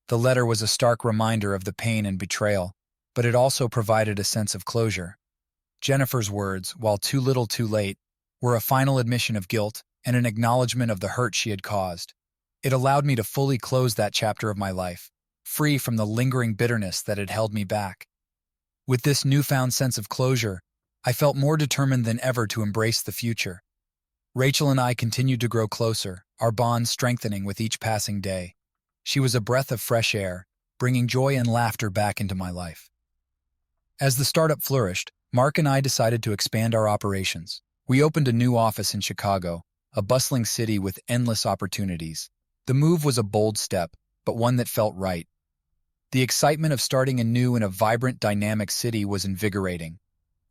S1: The letter was a stark reminder of the pain and betrayal, but it also provided a sense of closure. Jennifer's words, while too little too late, were a final admission of guilt and an acknowledgement of the hurt she had caused. It allowed me to fully close that chapter of my life, free from the lingering bitterness that had held me back. With this newfound sense of closure, I felt more determined than ever to embrace the future. Rachel and I continued to grow closer, our bond strengthening with each passing day. She was a breath of fresh air, bringing joy and laughter back into my life. As the startup flourished, Mark and I decided to expand our operations. We opened a new office in Chicago, a bustling city with endless opportunities. The move was a bold step, but one that felt right. The excitement of starting anew in a vibrant, dynamic city was invigorating.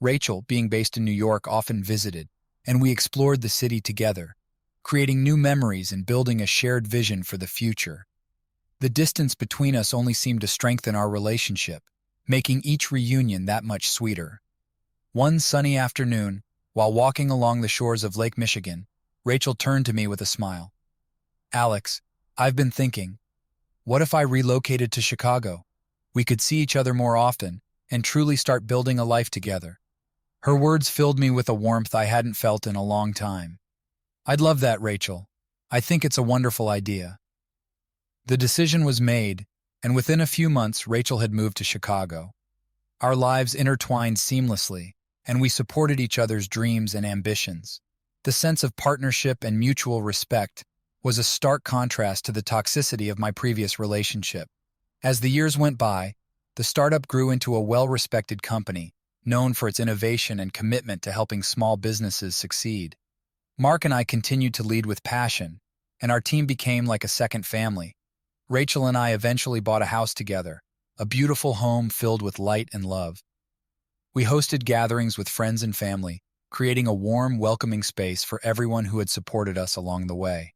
S1: Rachel, being based in New York, often visited, and we explored the city together, creating new memories and building a shared vision for the future. The distance between us only seemed to strengthen our relationship, making each reunion that much sweeter. One sunny afternoon, while walking along the shores of Lake Michigan, Rachel turned to me with a smile. "Alex, I've been thinking, what if I relocated to Chicago? We could see each other more often and truly start building a life together." Her words filled me with a warmth I hadn't felt in a long time. "I'd love that, Rachel. I think it's a wonderful idea." The decision was made, and within a few months, Rachel had moved to Chicago. Our lives intertwined seamlessly, and we supported each other's dreams and ambitions. The sense of partnership and mutual respect was a stark contrast to the toxicity of my previous relationship. As the years went by, the startup grew into a well-respected company, known for its innovation and commitment to helping small businesses succeed. Mark and I continued to lead with passion, and our team became like a second family. Rachel and I eventually bought a house together, a beautiful home filled with light and love. We hosted gatherings with friends and family, creating a warm, welcoming space for everyone who had supported us along the way.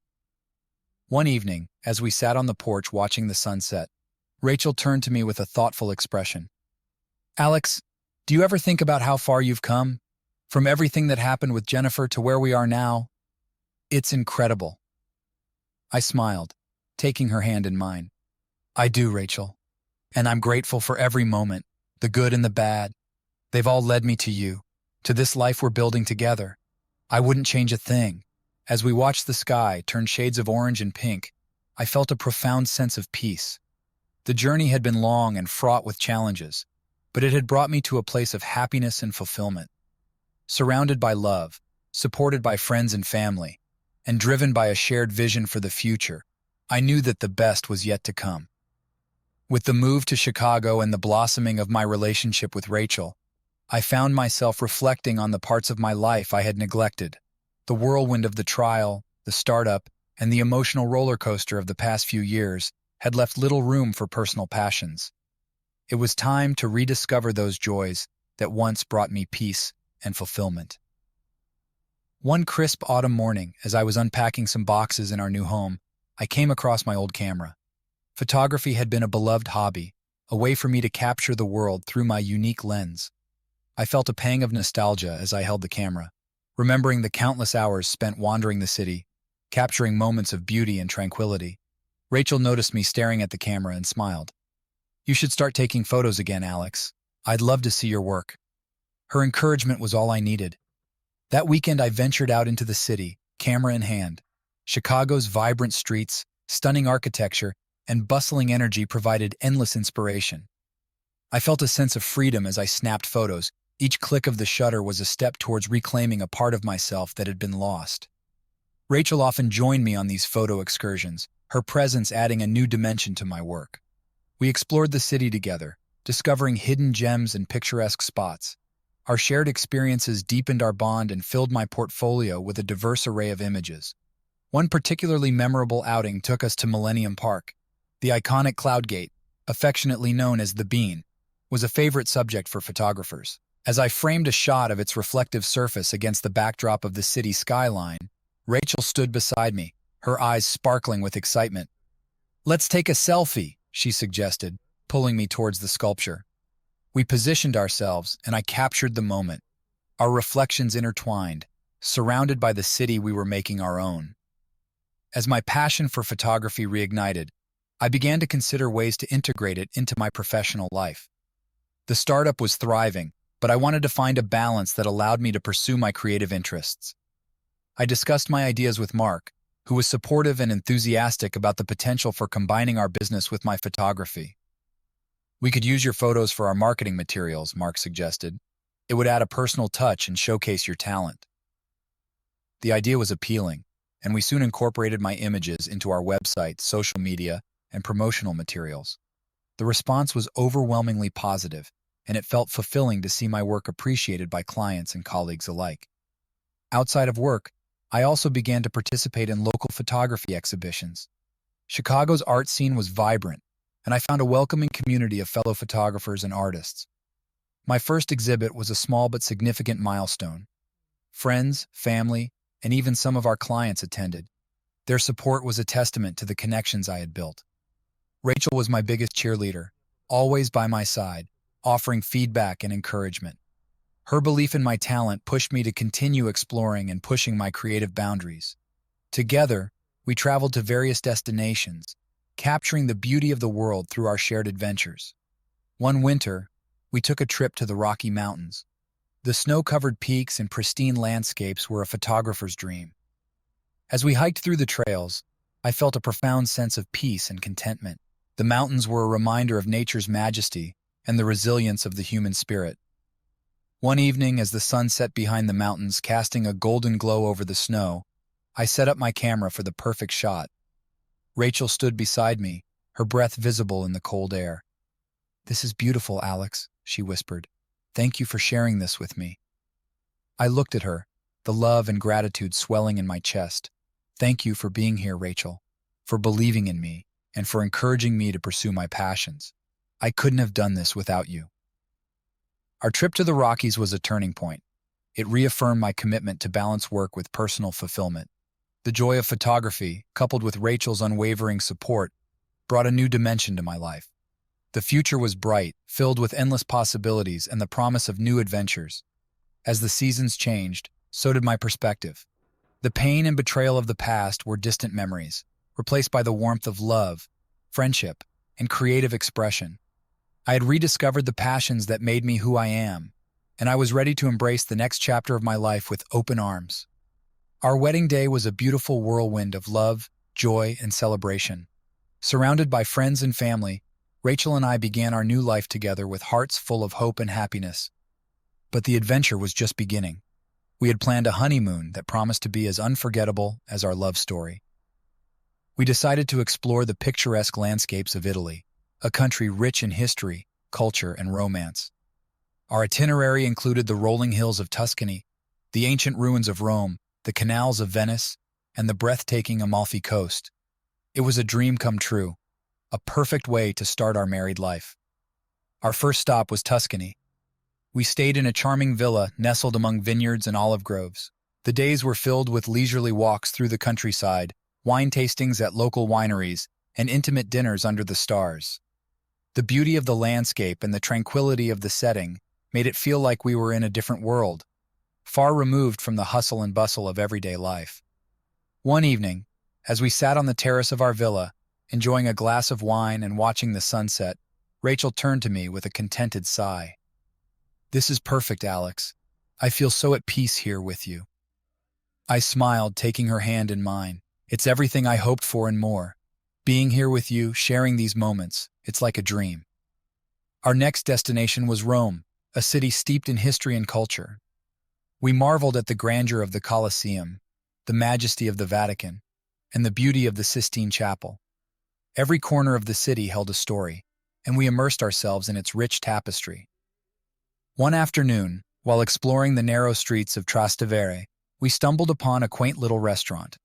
S1: One evening, as we sat on the porch watching the sunset, Rachel turned to me with a thoughtful expression. "Alex, do you ever think about how far you've come? From everything that happened with Jennifer to where we are now? It's incredible." I smiled, taking her hand in mine. "I do, Rachel. And I'm grateful for every moment, the good and the bad. They've all led me to you, to this life we're building together. I wouldn't change a thing." As we watched the sky turn shades of orange and pink, I felt a profound sense of peace. The journey had been long and fraught with challenges, but it had brought me to a place of happiness and fulfillment. Surrounded by love, supported by friends and family, and driven by a shared vision for the future, I knew that the best was yet to come. With the move to Chicago and the blossoming of my relationship with Rachel, I found myself reflecting on the parts of my life I had neglected. The whirlwind of the trial, the startup, and the emotional roller coaster of the past few years had left little room for personal passions. It was time to rediscover those joys that once brought me peace and fulfillment. One crisp autumn morning, as I was unpacking some boxes in our new home, I came across my old camera. Photography had been a beloved hobby, a way for me to capture the world through my unique lens. I felt a pang of nostalgia as I held the camera, remembering the countless hours spent wandering the city, capturing moments of beauty and tranquility. Rachel noticed me staring at the camera and smiled. "You should start taking photos again, Alex. I'd love to see your work." Her encouragement was all I needed. That weekend I ventured out into the city, camera in hand. Chicago's vibrant streets, stunning architecture, and bustling energy provided endless inspiration. I felt a sense of freedom as I snapped photos. Each click of the shutter was a step towards reclaiming a part of myself that had been lost. Rachel often joined me on these photo excursions, her presence adding a new dimension to my work. We explored the city together, discovering hidden gems and picturesque spots. Our shared experiences deepened our bond and filled my portfolio with a diverse array of images. One particularly memorable outing took us to Millennium Park. The iconic cloud gate, affectionately known as the Bean, was a favorite subject for photographers. As I framed a shot of its reflective surface against the backdrop of the city skyline, Rachel stood beside me, her eyes sparkling with excitement. "Let's take a selfie," she suggested, pulling me towards the sculpture. We positioned ourselves, and I captured the moment. Our reflections intertwined, surrounded by the city we were making our own. As my passion for photography reignited, I began to consider ways to integrate it into my professional life. The startup was thriving, but I wanted to find a balance that allowed me to pursue my creative interests. I discussed my ideas with Mark, who was supportive and enthusiastic about the potential for combining our business with my photography. "We could use your photos for our marketing materials," Mark suggested. "It would add a personal touch and showcase your talent." The idea was appealing, and we soon incorporated my images into our website, social media, and promotional materials. The response was overwhelmingly positive, and it felt fulfilling to see my work appreciated by clients and colleagues alike. Outside of work, I also began to participate in local photography exhibitions. Chicago's art scene was vibrant, and I found a welcoming community of fellow photographers and artists. My first exhibit was a small but significant milestone. Friends, family, and even some of our clients attended. Their support was a testament to the connections I had built. Rachel was my biggest cheerleader, always by my side, offering feedback and encouragement. Her belief in my talent pushed me to continue exploring and pushing my creative boundaries. Together, we traveled to various destinations, capturing the beauty of the world through our shared adventures. One winter, we took a trip to the Rocky Mountains. The snow-covered peaks and pristine landscapes were a photographer's dream. As we hiked through the trails, I felt a profound sense of peace and contentment. The mountains were a reminder of nature's majesty and the resilience of the human spirit. One evening, as the sun set behind the mountains, casting a golden glow over the snow, I set up my camera for the perfect shot. Rachel stood beside me, her breath visible in the cold air. "This is beautiful, Alex," she whispered. "Thank you for sharing this with me." I looked at her, the love and gratitude swelling in my chest. "Thank you for being here, Rachel, for believing in me, and for encouraging me to pursue my passions. I couldn't have done this without you." Our trip to the Rockies was a turning point. It reaffirmed my commitment to balance work with personal fulfillment. The joy of photography, coupled with Rachel's unwavering support, brought a new dimension to my life. The future was bright, filled with endless possibilities and the promise of new adventures. As the seasons changed, so did my perspective. The pain and betrayal of the past were distant memories, replaced by the warmth of love, friendship, and creative expression. I had rediscovered the passions that made me who I am, and I was ready to embrace the next chapter of my life with open arms. Our wedding day was a beautiful whirlwind of love, joy, and celebration. Surrounded by friends and family, Rachel and I began our new life together with hearts full of hope and happiness. But the adventure was just beginning. We had planned a honeymoon that promised to be as unforgettable as our love story. We decided to explore the picturesque landscapes of Italy, a country rich in history, culture, and romance. Our itinerary included the rolling hills of Tuscany, the ancient ruins of Rome, the canals of Venice, and the breathtaking Amalfi Coast. It was a dream come true, a perfect way to start our married life. Our first stop was Tuscany. We stayed in a charming villa nestled among vineyards and olive groves. The days were filled with leisurely walks through the countryside, wine tastings at local wineries, and intimate dinners under the stars. The beauty of the landscape and the tranquility of the setting made it feel like we were in a different world, far removed from the hustle and bustle of everyday life. One evening, as we sat on the terrace of our villa, enjoying a glass of wine and watching the sunset, Rachel turned to me with a contented sigh. "This is perfect, Alex. I feel so at peace here with you." I smiled, taking her hand in mine. "It's everything I hoped for and more. Being here with you, sharing these moments, it's like a dream." Our next destination was Rome, a city steeped in history and culture. We marveled at the grandeur of the Colosseum, the majesty of the Vatican, and the beauty of the Sistine Chapel. Every corner of the city held a story, and we immersed ourselves in its rich tapestry. One afternoon, while exploring the narrow streets of Trastevere, we stumbled upon a quaint little restaurant.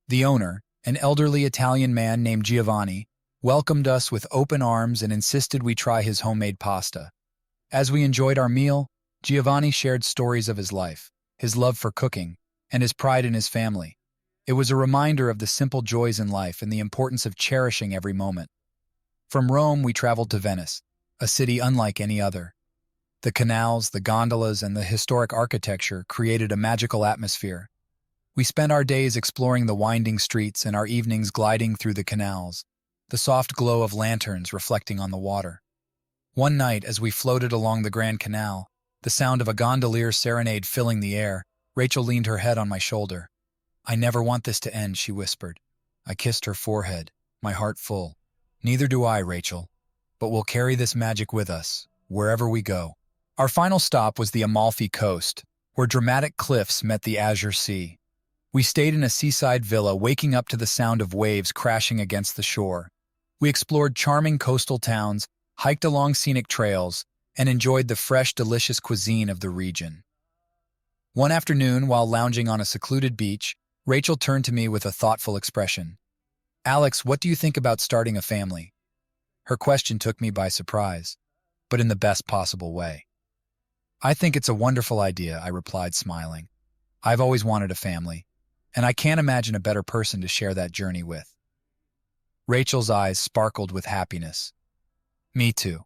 S1: The owner, an elderly Italian man named Giovanni, welcomed us with open arms and insisted we try his homemade pasta. As we enjoyed our meal, Giovanni shared stories of his life, his love for cooking, and his pride in his family. It was a reminder of the simple joys in life and the importance of cherishing every moment. From Rome, we traveled to Venice, a city unlike any other. The canals, the gondolas, and the historic architecture created a magical atmosphere. We spent our days exploring the winding streets and our evenings gliding through the canals, the soft glow of lanterns reflecting on the water. One night, as we floated along the Grand Canal, the sound of a gondolier's serenade filling the air, Rachel leaned her head on my shoulder. "I never want this to end," she whispered. I kissed her forehead, my heart full. "Neither do I, Rachel. But we'll carry this magic with us, wherever we go." Our final stop was the Amalfi Coast, where dramatic cliffs met the azure sea. We stayed in a seaside villa, waking up to the sound of waves crashing against the shore. We explored charming coastal towns, hiked along scenic trails, and enjoyed the fresh, delicious cuisine of the region. One afternoon, while lounging on a secluded beach, Rachel turned to me with a thoughtful expression. "Alex, what do you think about starting a family?" Her question took me by surprise, but in the best possible way. I think it's a wonderful idea, I replied, smiling. I've always wanted a family, and I can't imagine a better person to share that journey with. Rachel's eyes sparkled with happiness. Me too.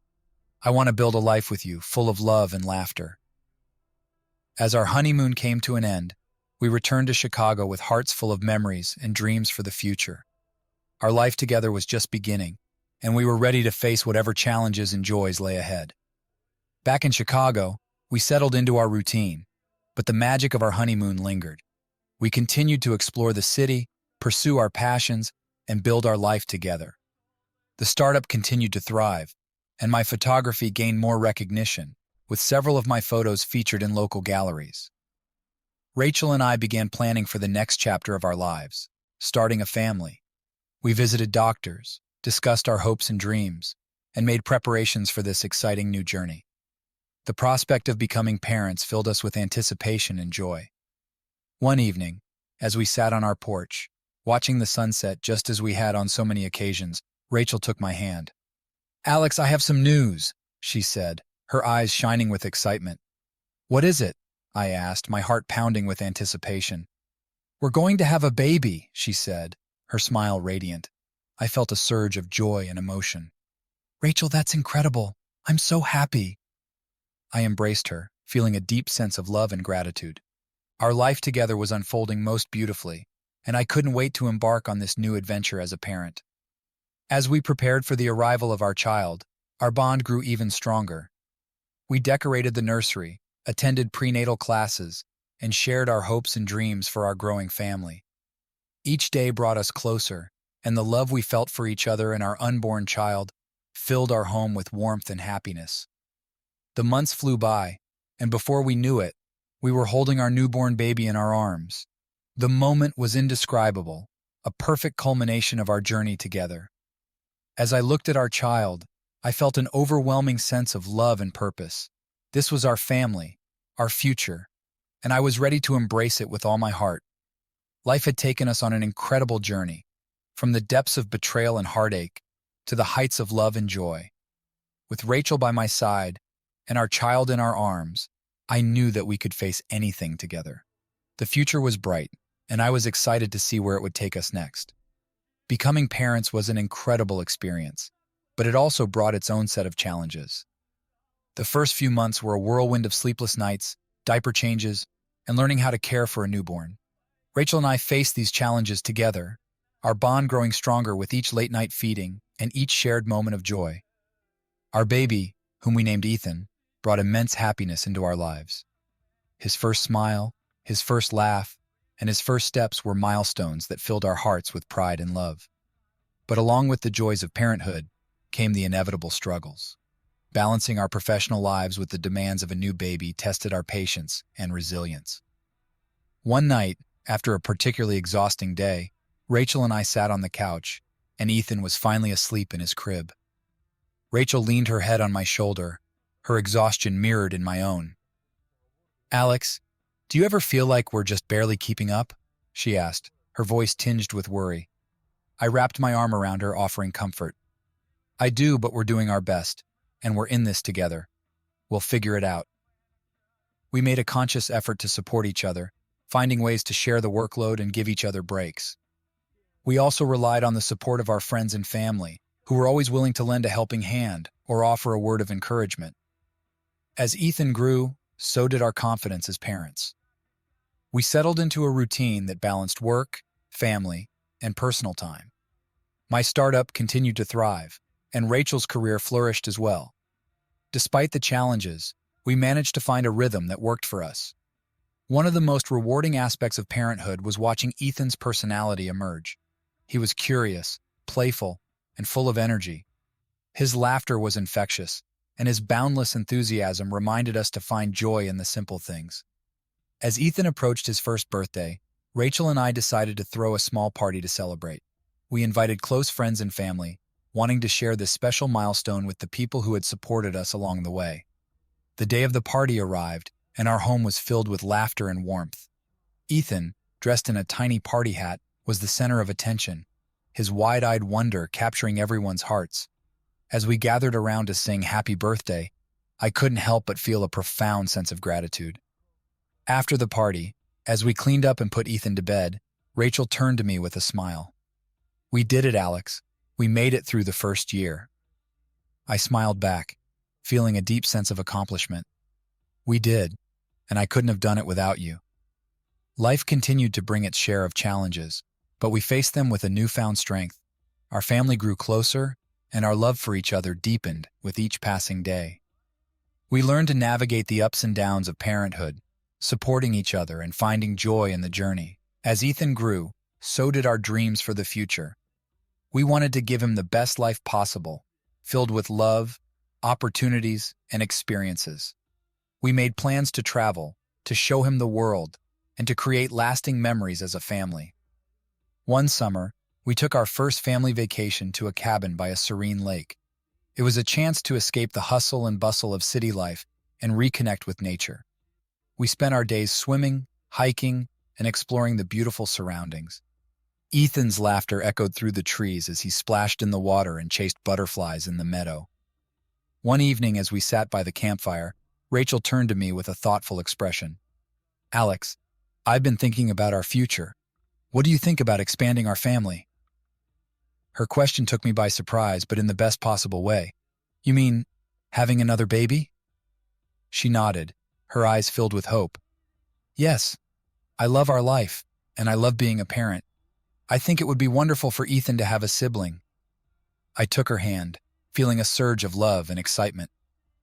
S1: I want to build a life with you, full of love and laughter. As our honeymoon came to an end, we returned to Chicago with hearts full of memories and dreams for the future. Our life together was just beginning, and we were ready to face whatever challenges and joys lay ahead. Back in Chicago, we settled into our routine, but the magic of our honeymoon lingered. We continued to explore the city, pursue our passions, and build our life together. The startup continued to thrive, and my photography gained more recognition, with several of my photos featured in local galleries. Rachel and I began planning for the next chapter of our lives, starting a family. We visited doctors, discussed our hopes and dreams, and made preparations for this exciting new journey. The prospect of becoming parents filled us with anticipation and joy. One evening, as we sat on our porch, watching the sunset just as we had on so many occasions, Rachel took my hand. "Alex, I have some news," she said, her eyes shining with excitement. "What is it?" I asked, my heart pounding with anticipation. "We're going to have a baby," she said, her smile radiant. I felt a surge of joy and emotion. "Rachel, that's incredible. I'm so happy." I embraced her, feeling a deep sense of love and gratitude. Our life together was unfolding most beautifully, and I couldn't wait to embark on this new adventure as a parent. As we prepared for the arrival of our child, our bond grew even stronger. We decorated the nursery, attended prenatal classes, and shared our hopes and dreams for our growing family. Each day brought us closer, and the love we felt for each other and our unborn child filled our home with warmth and happiness. The months flew by, and before we knew it, we were holding our newborn baby in our arms. The moment was indescribable, a perfect culmination of our journey together. As I looked at our child, I felt an overwhelming sense of love and purpose. This was our family, our future, and I was ready to embrace it with all my heart. Life had taken us on an incredible journey, from the depths of betrayal and heartache to the heights of love and joy. With Rachel by my side and our child in our arms, I knew that we could face anything together. The future was bright, and I was excited to see where it would take us next. Becoming parents was an incredible experience, but it also brought its own set of challenges. The first few months were a whirlwind of sleepless nights, diaper changes, and learning how to care for a newborn. Rachel and I faced these challenges together, our bond growing stronger with each late-night feeding and each shared moment of joy. Our baby, whom we named Ethan, brought immense happiness into our lives. His first smile, his first laugh, and his first steps were milestones that filled our hearts with pride and love. But along with the joys of parenthood came the inevitable struggles. Balancing our professional lives with the demands of a new baby tested our patience and resilience. One night, after a particularly exhausting day, Rachel and I sat on the couch, and Ethan was finally asleep in his crib. Rachel leaned her head on my shoulder, her exhaustion mirrored in my own. "Alex, do you ever feel like we're just barely keeping up?" she asked, her voice tinged with worry. I wrapped my arm around her, offering comfort. "I do, but we're doing our best, and we're in this together. We'll figure it out." We made a conscious effort to support each other, finding ways to share the workload and give each other breaks. We also relied on the support of our friends and family, who were always willing to lend a helping hand or offer a word of encouragement. As Ethan grew, so did our confidence as parents. We settled into a routine that balanced work, family, and personal time. My startup continued to thrive, and Rachel's career flourished as well. Despite the challenges, we managed to find a rhythm that worked for us. One of the most rewarding aspects of parenthood was watching Ethan's personality emerge. He was curious, playful, and full of energy. His laughter was infectious, and his boundless enthusiasm reminded us to find joy in the simple things. As Ethan approached his first birthday, Rachel and I decided to throw a small party to celebrate. We invited close friends and family, wanting to share this special milestone with the people who had supported us along the way. The day of the party arrived, and our home was filled with laughter and warmth. Ethan, dressed in a tiny party hat, was the center of attention, his wide-eyed wonder capturing everyone's hearts. As we gathered around to sing happy birthday, I couldn't help but feel a profound sense of gratitude. After the party, as we cleaned up and put Ethan to bed, Rachel turned to me with a smile. "We did it, Alex. We made it through the first year." I smiled back, feeling a deep sense of accomplishment. "We did, and I couldn't have done it without you." Life continued to bring its share of challenges, but we faced them with a newfound strength. Our family grew closer, and our love for each other deepened with each passing day. We learned to navigate the ups and downs of parenthood, supporting each other and finding joy in the journey. As Ethan grew, so did our dreams for the future. We wanted to give him the best life possible, filled with love, opportunities, and experiences. We made plans to travel, to show him the world, and to create lasting memories as a family. One summer, we took our first family vacation to a cabin by a serene lake. It was a chance to escape the hustle and bustle of city life and reconnect with nature. We spent our days swimming, hiking, and exploring the beautiful surroundings. Ethan's laughter echoed through the trees as he splashed in the water and chased butterflies in the meadow. One evening, as we sat by the campfire, Rachel turned to me with a thoughtful expression. "Alex, I've been thinking about our future. What do you think about expanding our family?" Her question took me by surprise, but in the best possible way. "You mean having another baby?" She nodded, her eyes filled with hope. "Yes, I love our life, and I love being a parent. I think it would be wonderful for Ethan to have a sibling." I took her hand, feeling a surge of love and excitement.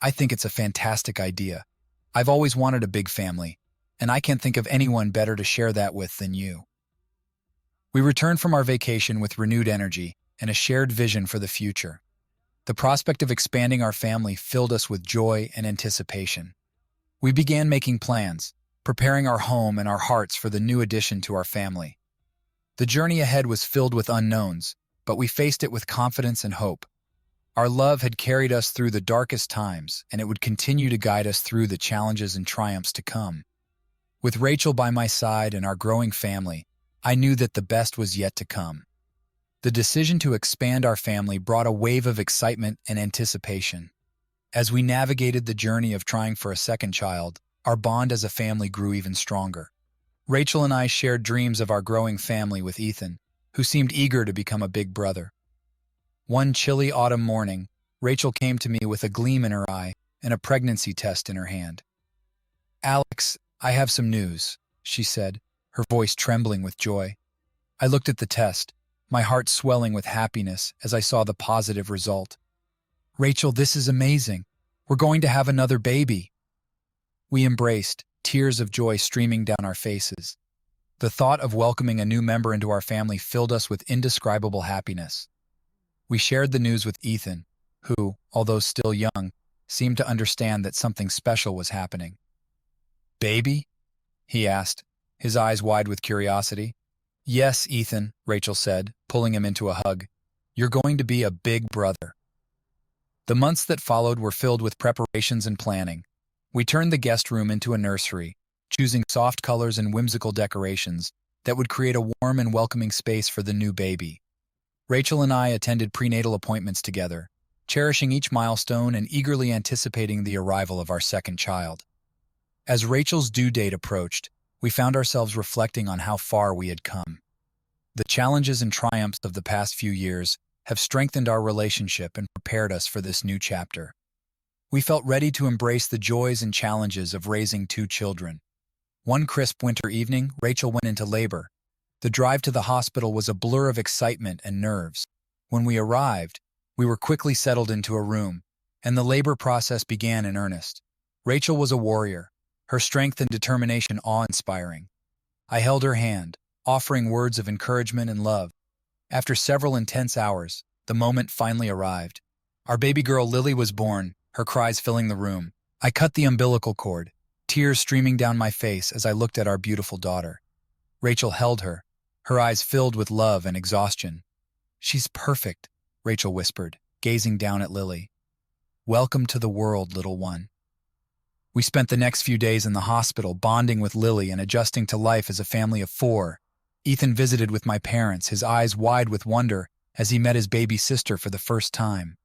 S1: "I think it's a fantastic idea. I've always wanted a big family, and I can't think of anyone better to share that with than you." We returned from our vacation with renewed energy and a shared vision for the future. The prospect of expanding our family filled us with joy and anticipation. We began making plans, preparing our home and our hearts for the new addition to our family. The journey ahead was filled with unknowns, but we faced it with confidence and hope. Our love had carried us through the darkest times, and it would continue to guide us through the challenges and triumphs to come. With Rachel by my side and our growing family, I knew that the best was yet to come. The decision to expand our family brought a wave of excitement and anticipation. As we navigated the journey of trying for a second child, our bond as a family grew even stronger. Rachel and I shared dreams of our growing family with Ethan, who seemed eager to become a big brother. One chilly autumn morning, Rachel came to me with a gleam in her eye and a pregnancy test in her hand. "Alex, I have some news," she said, her voice trembling with joy. I looked at the test, my heart swelling with happiness as I saw the positive result. "Rachel, this is amazing. We're going to have another baby." We embraced, tears of joy streaming down our faces. The thought of welcoming a new member into our family filled us with indescribable happiness. We shared the news with Ethan, who, although still young, seemed to understand that something special was happening. "Baby?" he asked, his eyes wide with curiosity. "Yes, Ethan," Rachel said, pulling him into a hug. "You're going to be a big brother." The months that followed were filled with preparations and planning. We turned the guest room into a nursery, choosing soft colors and whimsical decorations that would create a warm and welcoming space for the new baby. Rachel and I attended prenatal appointments together, cherishing each milestone and eagerly anticipating the arrival of our second child. As Rachel's due date approached, we found ourselves reflecting on how far we had come. The challenges and triumphs of the past few years have strengthened our relationship and prepared us for this new chapter. We felt ready to embrace the joys and challenges of raising two children. One crisp winter evening, Rachel went into labor. The drive to the hospital was a blur of excitement and nerves. When we arrived, we were quickly settled into a room, and the labor process began in earnest. Rachel was a warrior, her strength and determination awe-inspiring. I held her hand, offering words of encouragement and love. After several intense hours, the moment finally arrived. Our baby girl Lily was born, her cries filling the room. I cut the umbilical cord, tears streaming down my face as I looked at our beautiful daughter. Rachel held her, her eyes filled with love and exhaustion. "She's perfect," Rachel whispered, gazing down at Lily. "Welcome to the world, little one." We spent the next few days in the hospital, bonding with Lily and adjusting to life as a family of four. Ethan visited with my parents, his eyes wide with wonder as he met his baby sister for the first time.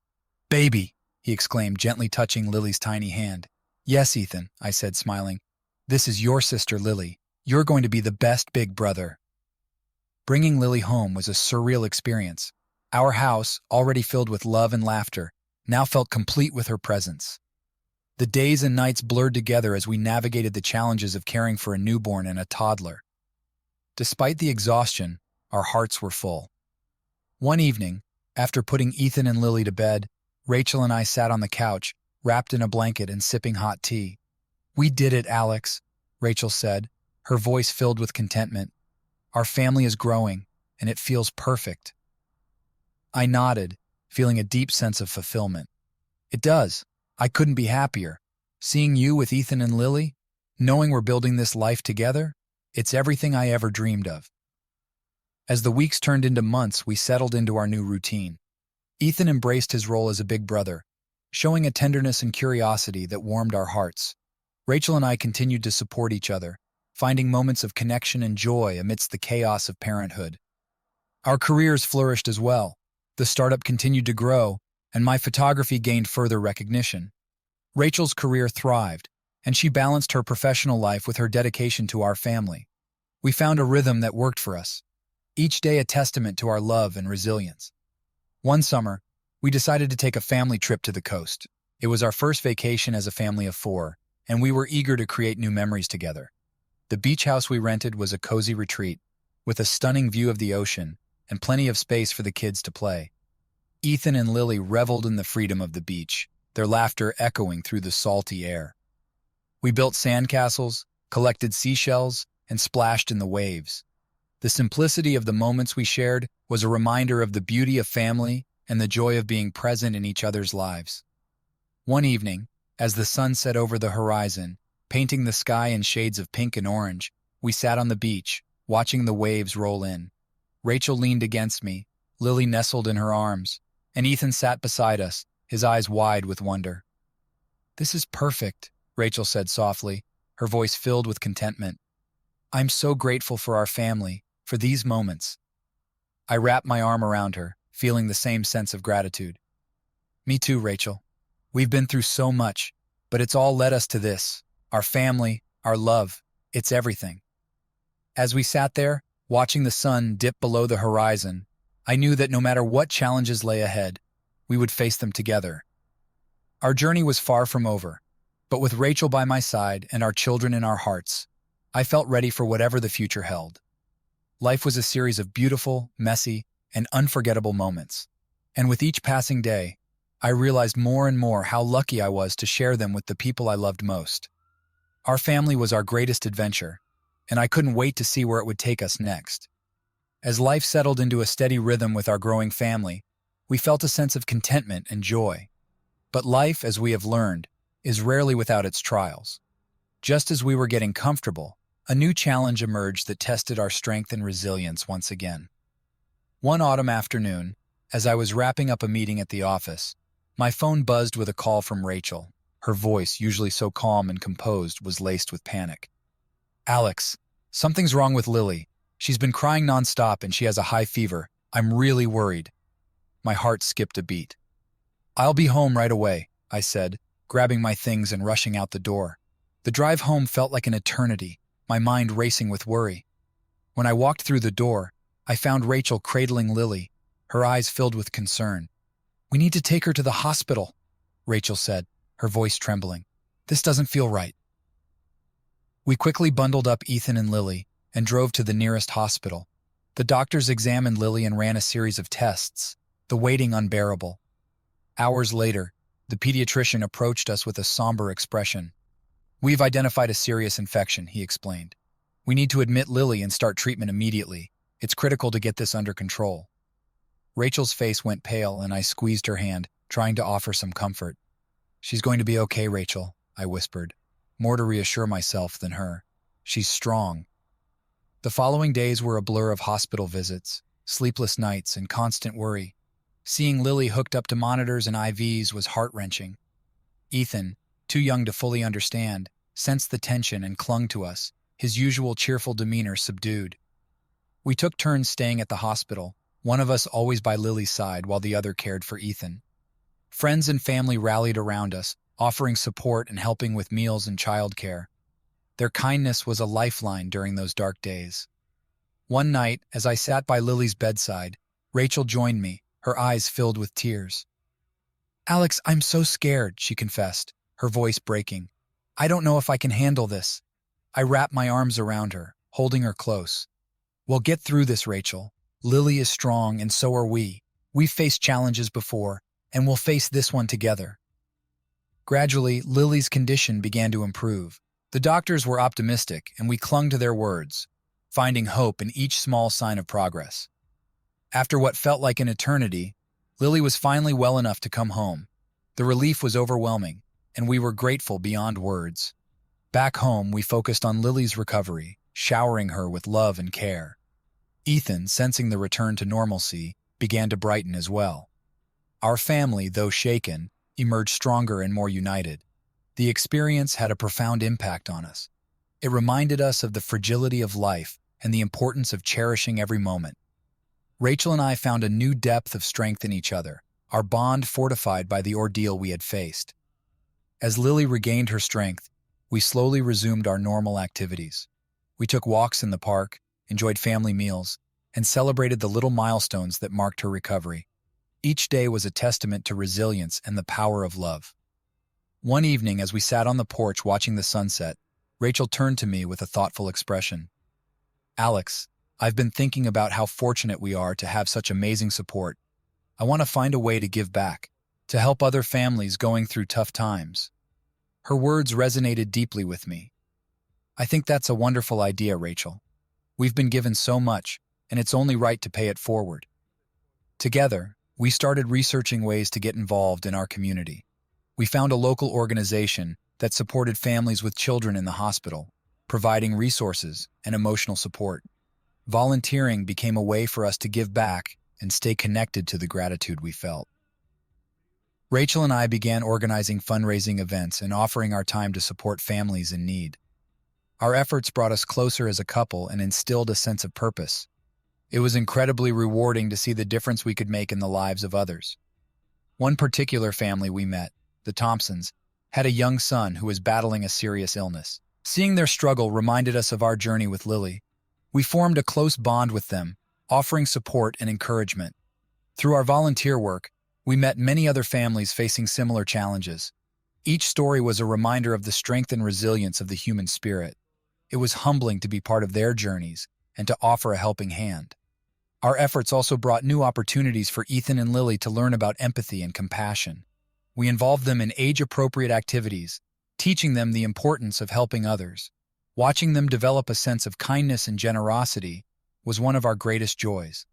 S1: "Baby," he exclaimed, gently touching Lily's tiny hand. Yes, Ethan, I said, smiling. This is your sister, Lily. You're going to be the best big brother. Bringing Lily home was a surreal experience. Our house, already filled with love and laughter, now felt complete with her presence. The days and nights blurred together as we navigated the challenges of caring for a newborn and a toddler. Despite the exhaustion, our hearts were full. One evening, after putting Ethan and Lily to bed, Rachel and I sat on the couch, wrapped in a blanket and sipping hot tea. We did it, Alex, Rachel said, her voice filled with contentment. Our family is growing, and it feels perfect. I nodded, feeling a deep sense of fulfillment. It does. I couldn't be happier. Seeing you with Ethan and Lily, knowing we're building this life together, it's everything I ever dreamed of. As the weeks turned into months, we settled into our new routine. Ethan embraced his role as a big brother, showing a tenderness and curiosity that warmed our hearts. Rachel and I continued to support each other, finding moments of connection and joy amidst the chaos of parenthood. Our careers flourished as well. The startup continued to grow, and my photography gained further recognition. Rachel's career thrived, and she balanced her professional life with her dedication to our family. We found a rhythm that worked for us, each day a testament to our love and resilience. One summer, we decided to take a family trip to the coast. It was our first vacation as a family of 4, and we were eager to create new memories together. The beach house we rented was a cozy retreat, with a stunning view of the ocean and plenty of space for the kids to play. Ethan and Lily reveled in the freedom of the beach, their laughter echoing through the salty air. We built sandcastles, collected seashells, and splashed in the waves. The simplicity of the moments we shared was a reminder of the beauty of family and the joy of being present in each other's lives. One evening, as the sun set over the horizon, painting the sky in shades of pink and orange, we sat on the beach, watching the waves roll in. Rachel leaned against me, Lily nestled in her arms, and Ethan sat beside us, his eyes wide with wonder. This is perfect, Rachel said softly, her voice filled with contentment. I'm so grateful for our family, for these moments. I wrapped my arm around her, feeling the same sense of gratitude. Me too, Rachel. We've been through so much, but it's all led us to this. Our family, our love, it's everything. As we sat there, watching the sun dip below the horizon, I knew that no matter what challenges lay ahead, we would face them together. Our journey was far from over, but with Rachel by my side and our children in our hearts, I felt ready for whatever the future held. Life was a series of beautiful, messy, and unforgettable moments, and with each passing day, I realized more and more how lucky I was to share them with the people I loved most. Our family was our greatest adventure, and I couldn't wait to see where it would take us next. As life settled into a steady rhythm with our growing family, we felt a sense of contentment and joy. But life, as we have learned, is rarely without its trials. Just as we were getting comfortable, a new challenge emerged that tested our strength and resilience once again. One autumn afternoon, as I was wrapping up a meeting at the office, my phone buzzed with a call from Rachel. Her voice, usually so calm and composed, was laced with panic. Alex, something's wrong with Lily. She's been crying nonstop and she has a high fever. I'm really worried. My heart skipped a beat. I'll be home right away, I said, grabbing my things and rushing out the door. The drive home felt like an eternity, my mind racing with worry. When I walked through the door, I found Rachel cradling Lily, her eyes filled with concern. We need to take her to the hospital, Rachel said, her voice trembling. This doesn't feel right. We quickly bundled up Ethan and Lily and drove to the nearest hospital. The doctors examined Lily and ran a series of tests, the waiting unbearable. Hours later, the pediatrician approached us with a somber expression. We've identified a serious infection, he explained. We need to admit Lily and start treatment immediately. It's critical to get this under control. Rachel's face went pale and I squeezed her hand, trying to offer some comfort. She's going to be okay, Rachel, I whispered, more to reassure myself than her. She's strong. The following days were a blur of hospital visits, sleepless nights, and constant worry. Seeing Lily hooked up to monitors and IVs was heart-wrenching. Ethan, too young to fully understand, sensed the tension and clung to us, his usual cheerful demeanor subdued. We took turns staying at the hospital, one of us always by Lily's side while the other cared for Ethan. Friends and family rallied around us, offering support and helping with meals and childcare. Their kindness was a lifeline during those dark days. One night, as I sat by Lily's bedside, Rachel joined me, her eyes filled with tears. "Alex, I'm so scared," she confessed, her voice breaking. "I don't know if I can handle this." I wrapped my arms around her, holding her close. "We'll get through this, Rachel. Lily is strong, and so are we. We've faced challenges before, and we'll face this one together." Gradually, Lily's condition began to improve. The doctors were optimistic, and we clung to their words, finding hope in each small sign of progress. After what felt like an eternity, Lily was finally well enough to come home. The relief was overwhelming, and we were grateful beyond words. Back home, we focused on Lily's recovery, showering her with love and care. Ethan, sensing the return to normalcy, began to brighten as well. Our family, though shaken, emerged stronger and more united. The experience had a profound impact on us. It reminded us of the fragility of life and the importance of cherishing every moment. Rachel and I found a new depth of strength in each other, our bond fortified by the ordeal we had faced. As Lily regained her strength, we slowly resumed our normal activities. We took walks in the park, enjoyed family meals, and celebrated the little milestones that marked her recovery. Each day was a testament to resilience and the power of love. One evening, as we sat on the porch watching the sunset, Rachel turned to me with a thoughtful expression. "Alex, I've been thinking about how fortunate we are to have such amazing support. I want to find a way to give back, to help other families going through tough times." Her words resonated deeply with me. "I think that's a wonderful idea, Rachel. We've been given so much, and it's only right to pay it forward." Together, we started researching ways to get involved in our community. We found a local organization that supported families with children in the hospital, providing resources and emotional support. Volunteering became a way for us to give back and stay connected to the gratitude we felt. Rachel and I began organizing fundraising events and offering our time to support families in need. Our efforts brought us closer as a couple and instilled a sense of purpose. It was incredibly rewarding to see the difference we could make in the lives of others. One particular family we met, the Thompsons, had a young son who was battling a serious illness. Seeing their struggle reminded us of our journey with Lily. We formed a close bond with them, offering support and encouragement. Through our volunteer work, we met many other families facing similar challenges. Each story was a reminder of the strength and resilience of the human spirit. It was humbling to be part of their journeys and to offer a helping hand. Our efforts also brought new opportunities for Ethan and Lily to learn about empathy and compassion. We involved them in age-appropriate activities, teaching them the importance of helping others. Watching them develop a sense of kindness and generosity was one of our greatest joys.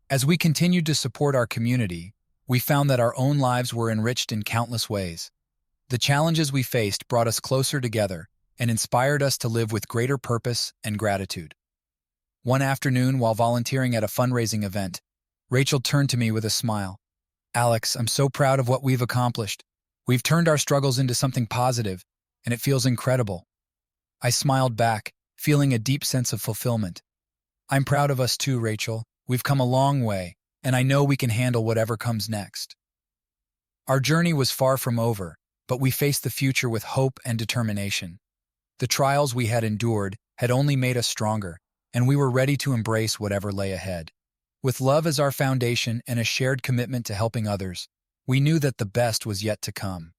S1: As we continued to support our community, we found that our own lives were enriched in countless ways. The challenges we faced brought us closer together and inspired us to live with greater purpose and gratitude. One afternoon, while volunteering at a fundraising event, Rachel turned to me with a smile. "Alex, I'm so proud of what we've accomplished. We've turned our struggles into something positive, and it feels incredible." I smiled back, feeling a deep sense of fulfillment. "I'm proud of us too, Rachel. We've come a long way, and I know we can handle whatever comes next." Our journey was far from over, but we faced the future with hope and determination. The trials we had endured had only made us stronger, and we were ready to embrace whatever lay ahead. With love as our foundation and a shared commitment to helping others, we knew that the best was yet to come.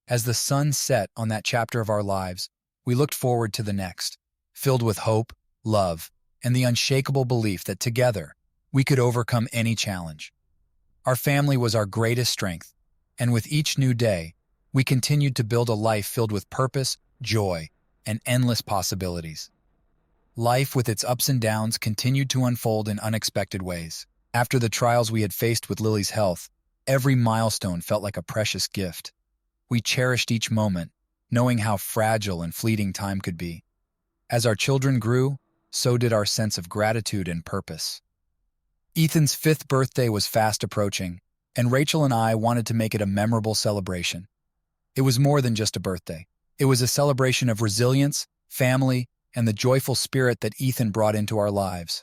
S1: As the sun set on that chapter of our lives, we looked forward to the next, filled with hope, love, and the unshakable belief that together we could overcome any challenge. Our family was our greatest strength, and with each new day, we continued to build a life filled with purpose, joy, and endless possibilities. Life, with its ups and downs, continued to unfold in unexpected ways. After the trials we had faced with Lily's health, every milestone felt like a precious gift. We cherished each moment, knowing how fragile and fleeting time could be. As our children grew, so did our sense of gratitude and purpose. Ethan's 5th birthday was fast approaching, and Rachel and I wanted to make it a memorable celebration. It was more than just a birthday. It was a celebration of resilience, family, and the joyful spirit that Ethan brought into our lives.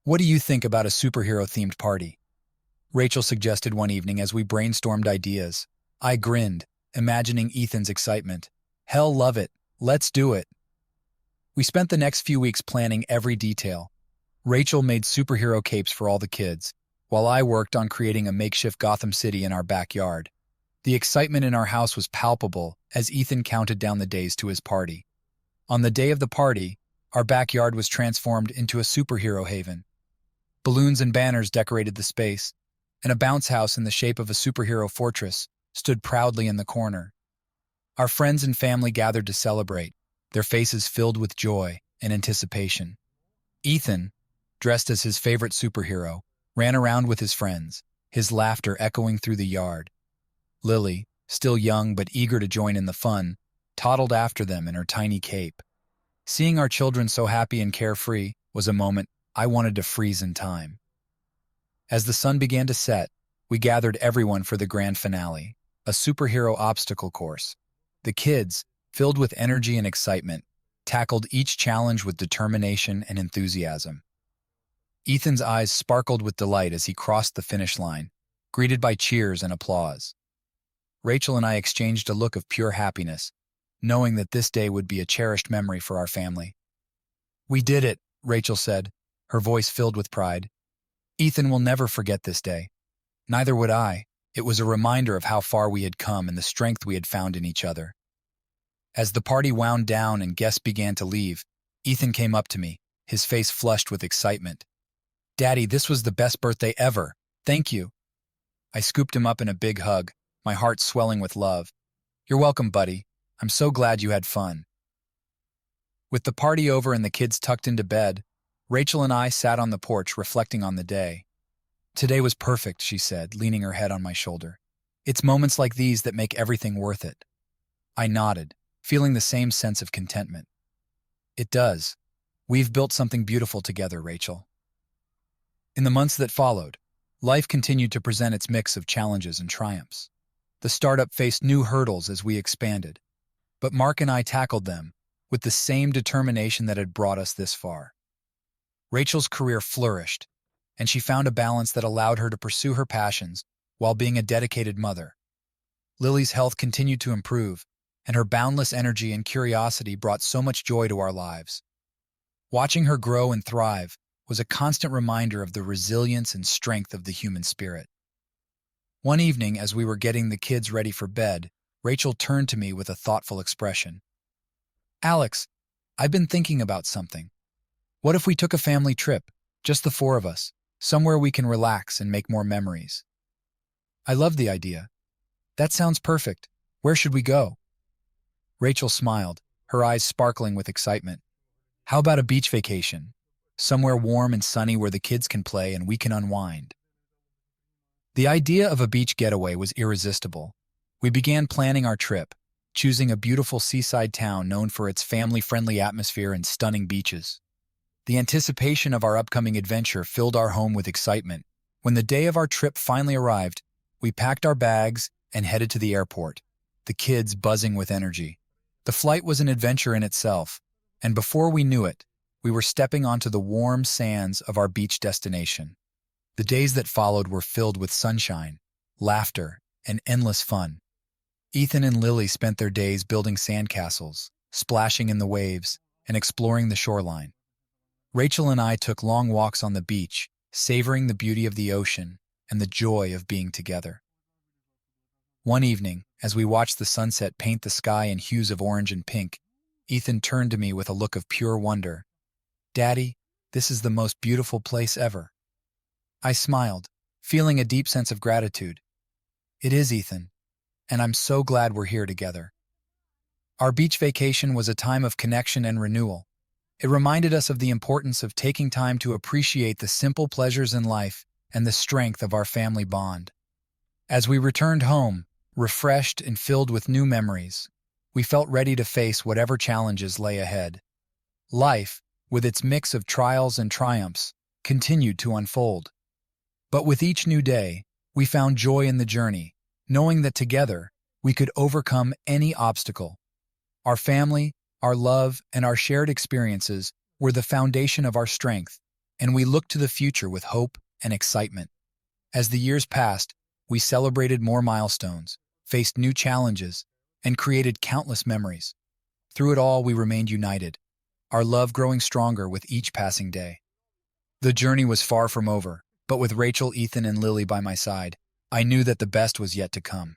S1: What do you think about a superhero-themed party? Rachel suggested one evening as we brainstormed ideas. I grinned, imagining Ethan's excitement. Hell love it. Let's do it. We spent the next few weeks planning every detail. Rachel made superhero capes for all the kids, while I worked on creating a makeshift Gotham City in our backyard. The excitement in our house was palpable as Ethan counted down the days to his party. On the day of the party, our backyard was transformed into a superhero haven. Balloons and banners decorated the space, and a bounce house in the shape of a superhero fortress stood proudly in the corner. Our friends and family gathered to celebrate, their faces filled with joy and anticipation. Ethan, dressed as his favorite superhero, ran around with his friends, his laughter echoing through the yard. Lily, still young but eager to join in the fun, toddled after them in her tiny cape. Seeing our children so happy and carefree was a moment I wanted to freeze in time. As the sun began to set, we gathered everyone for the grand finale, a superhero obstacle course. The kids, filled with energy and excitement, tackled each challenge with determination and enthusiasm. Ethan's eyes sparkled with delight as he crossed the finish line, greeted by cheers and applause. Rachel and I exchanged a look of pure happiness, knowing that this day would be a cherished memory for our family. "We did it," Rachel said, her voice filled with pride. "Ethan will never forget this day." Neither would I. It was a reminder of how far we had come and the strength we had found in each other. As the party wound down and guests began to leave, Ethan came up to me, his face flushed with excitement. "Daddy, this was the best birthday ever. Thank you." I scooped him up in a big hug, my heart swelling with love. "You're welcome, buddy. I'm so glad you had fun." With the party over and the kids tucked into bed, Rachel and I sat on the porch reflecting on the day. "Today was perfect," she said, leaning her head on my shoulder. "It's moments like these that make everything worth it." I nodded, feeling the same sense of contentment. "It does. We've built something beautiful together, Rachel." In the months that followed, life continued to present its mix of challenges and triumphs. The startup faced new hurdles as we expanded, but Mark and I tackled them with the same determination that had brought us this far. Rachel's career flourished, and she found a balance that allowed her to pursue her passions while being a dedicated mother. Lily's health continued to improve, and her boundless energy and curiosity brought so much joy to our lives. Watching her grow and thrive was a constant reminder of the resilience and strength of the human spirit. One evening, as we were getting the kids ready for bed, Rachel turned to me with a thoughtful expression. "Alex, I've been thinking about something. What if we took a family trip, just the four of us, somewhere we can relax and make more memories?" "I love the idea. That sounds perfect. Where should we go?" Rachel smiled, her eyes sparkling with excitement. "How about a beach vacation? Somewhere warm and sunny where the kids can play and we can unwind." The idea of a beach getaway was irresistible. We began planning our trip, choosing a beautiful seaside town known for its family-friendly atmosphere and stunning beaches. The anticipation of our upcoming adventure filled our home with excitement. When the day of our trip finally arrived, we packed our bags and headed to the airport, the kids buzzing with energy. The flight was an adventure in itself, and before we knew it, we were stepping onto the warm sands of our beach destination. The days that followed were filled with sunshine, laughter, and endless fun. Ethan and Lily spent their days building sandcastles, splashing in the waves, and exploring the shoreline. Rachel and I took long walks on the beach, savoring the beauty of the ocean and the joy of being together. One evening, as we watched the sunset paint the sky in hues of orange and pink, Ethan turned to me with a look of pure wonder. "Daddy, this is the most beautiful place ever." I smiled, feeling a deep sense of gratitude. "It is, Ethan, and I'm so glad we're here together." Our beach vacation was a time of connection and renewal. It reminded us of the importance of taking time to appreciate the simple pleasures in life and the strength of our family bond. As we returned home, refreshed and filled with new memories, we felt ready to face whatever challenges lay ahead. Life, with its mix of trials and triumphs, continued to unfold. But with each new day, we found joy in the journey, knowing that together we could overcome any obstacle. Our family, our love, and our shared experiences were the foundation of our strength, and we looked to the future with hope and excitement. As the years passed, we celebrated more milestones, faced new challenges, and created countless memories. Through it all, we remained united, our love growing stronger with each passing day. The journey was far from over, but with Rachel, Ethan, and Lily by my side, I knew that the best was yet to come.